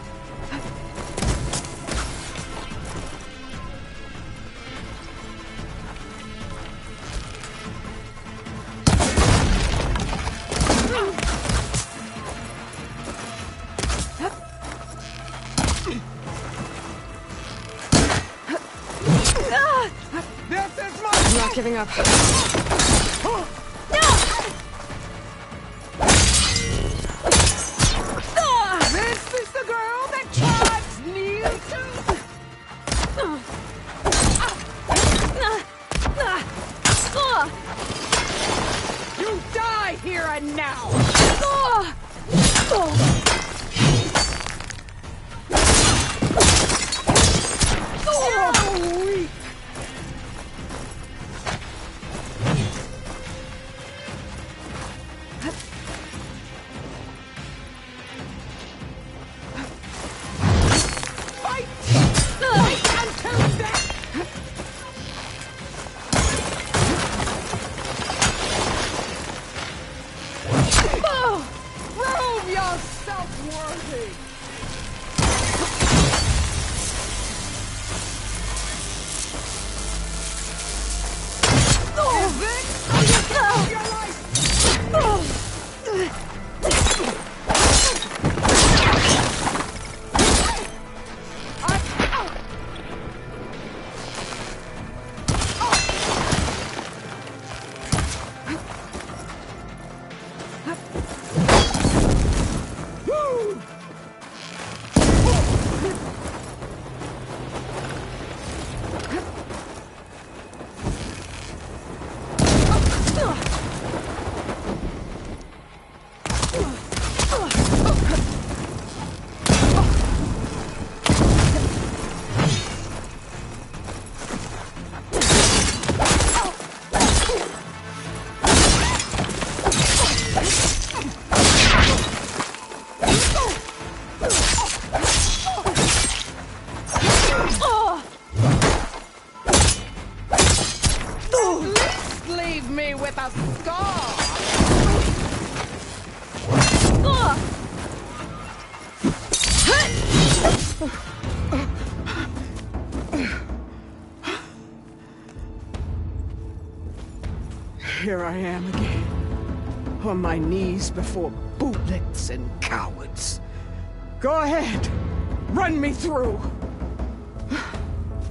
This is my I'm not giving up. This is the girl that tribes kneel to. You die here and now. So weak. Fight! Fight until death! Prove yourself worthy! Is this how you live your life? Leave me with a scar! Here I am again. on my knees before bootlets and cowards. Go ahead. Run me through.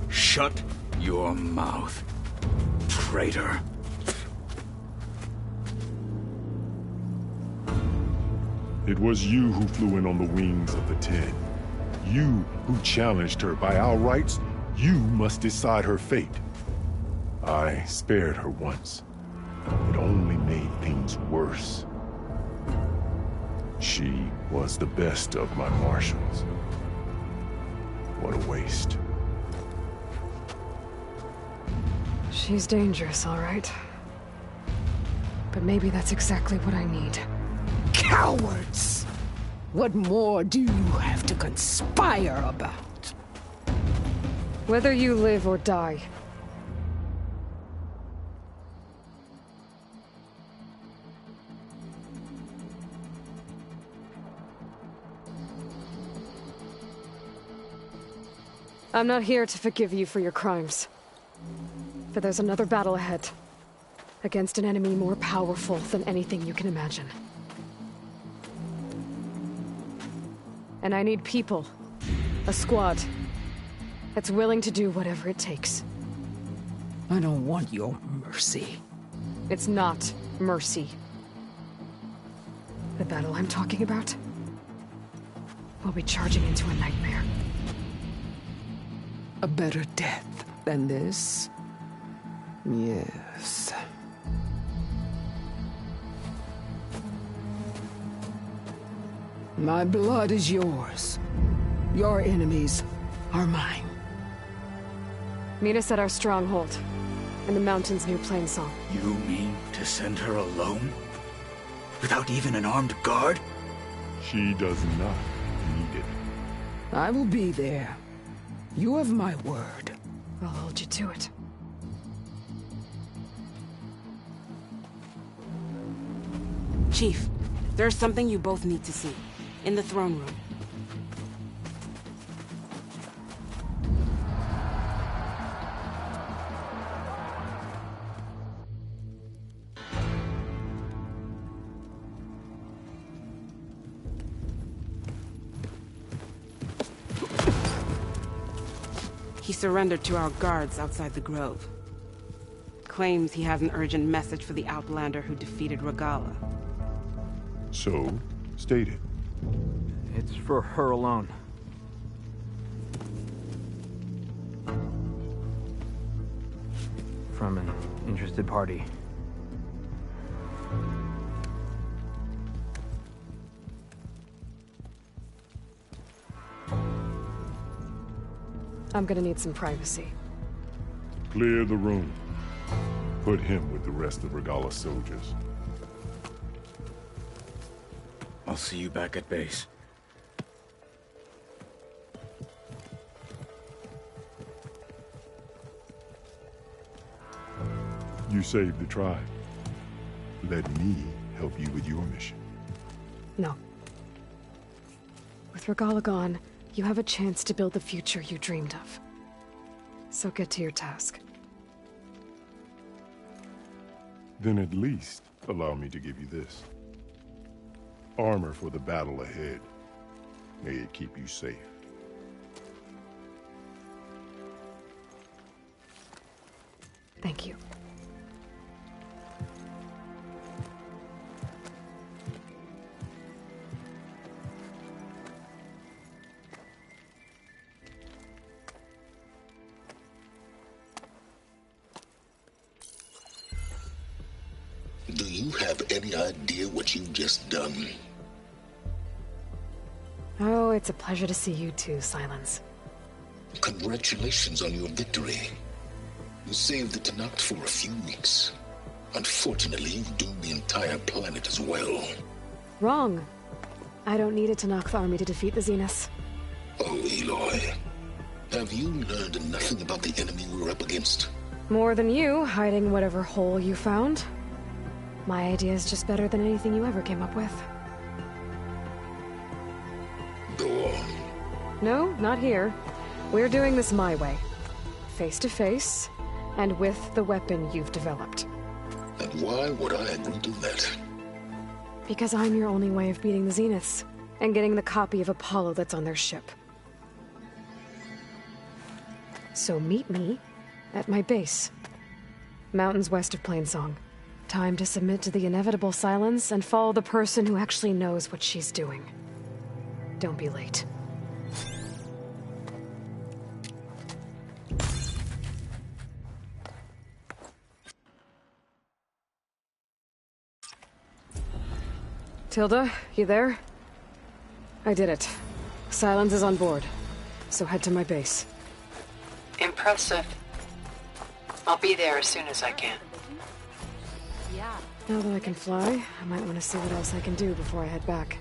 Shut your mouth, traitor. It was you who flew in on the wings of the 10. You who challenged her. By our rights, you must decide her fate. I spared her once. It only made things worse. She was the best of my marshals. What a waste. She's dangerous, all right. But maybe that's exactly what I need. Cowards! What more do you have to conspire about? Whether you live or die. I'm not here to forgive you for your crimes. But there's another battle ahead. Against an enemy more powerful than anything you can imagine. And I need people. A squad. That's willing to do whatever it takes. I don't want your mercy. It's not mercy. The battle I'm talking about will be charging into a nightmare. A better death than this? Yes. My blood is yours. Your enemies are mine. Meet us at our stronghold, in the mountains near Plainsong. You mean to send her alone? Without even an armed guard? She does not need it. I will be there. You have my word. I'll hold you to it. Chief, there's something you both need to see. In the throne room. He surrendered to our guards outside the grove. Claims he has an urgent message for the Outlander who defeated Regalla. So, state it. It's for her alone. From an interested party. I'm gonna need some privacy. Clear the room. Put him with the rest of Regalla's soldiers. I'll see you back at base. You saved the tribe. Let me help you with your mission. No. With Regalla gone, you have a chance to build the future you dreamed of. So get to your task. Then at least allow me to give you this. Armor for the battle ahead. May it keep you safe. Thank you. Do you have any idea what you've just done? Oh, it's a pleasure to see you too, Silence. Congratulations on your victory. You saved the Tenakth for a few weeks. Unfortunately, you've doomed the entire planet as well. Wrong. I don't need a Tenakth army to defeat the Zeniths. Oh, Aloy. Have you learned nothing about the enemy we're up against? More than you, hiding whatever hole you found. My idea is just better than anything you ever came up with. Go on. No, not here. We're doing this my way. Face to face, and with the weapon you've developed. And why would I agree to that? Because I'm your only way of beating the Zeniths, and getting the copy of Apollo that's on their ship. So meet me at my base. Mountains west of Plainsong. Time to submit to the inevitable silence and follow the person who actually knows what she's doing. Don't be late. Tilda, you there? I did it. Silence is on board, so head to my base. Impressive. I'll be there as soon as I can. Now that I can fly, I might want to see what else I can do before I head back.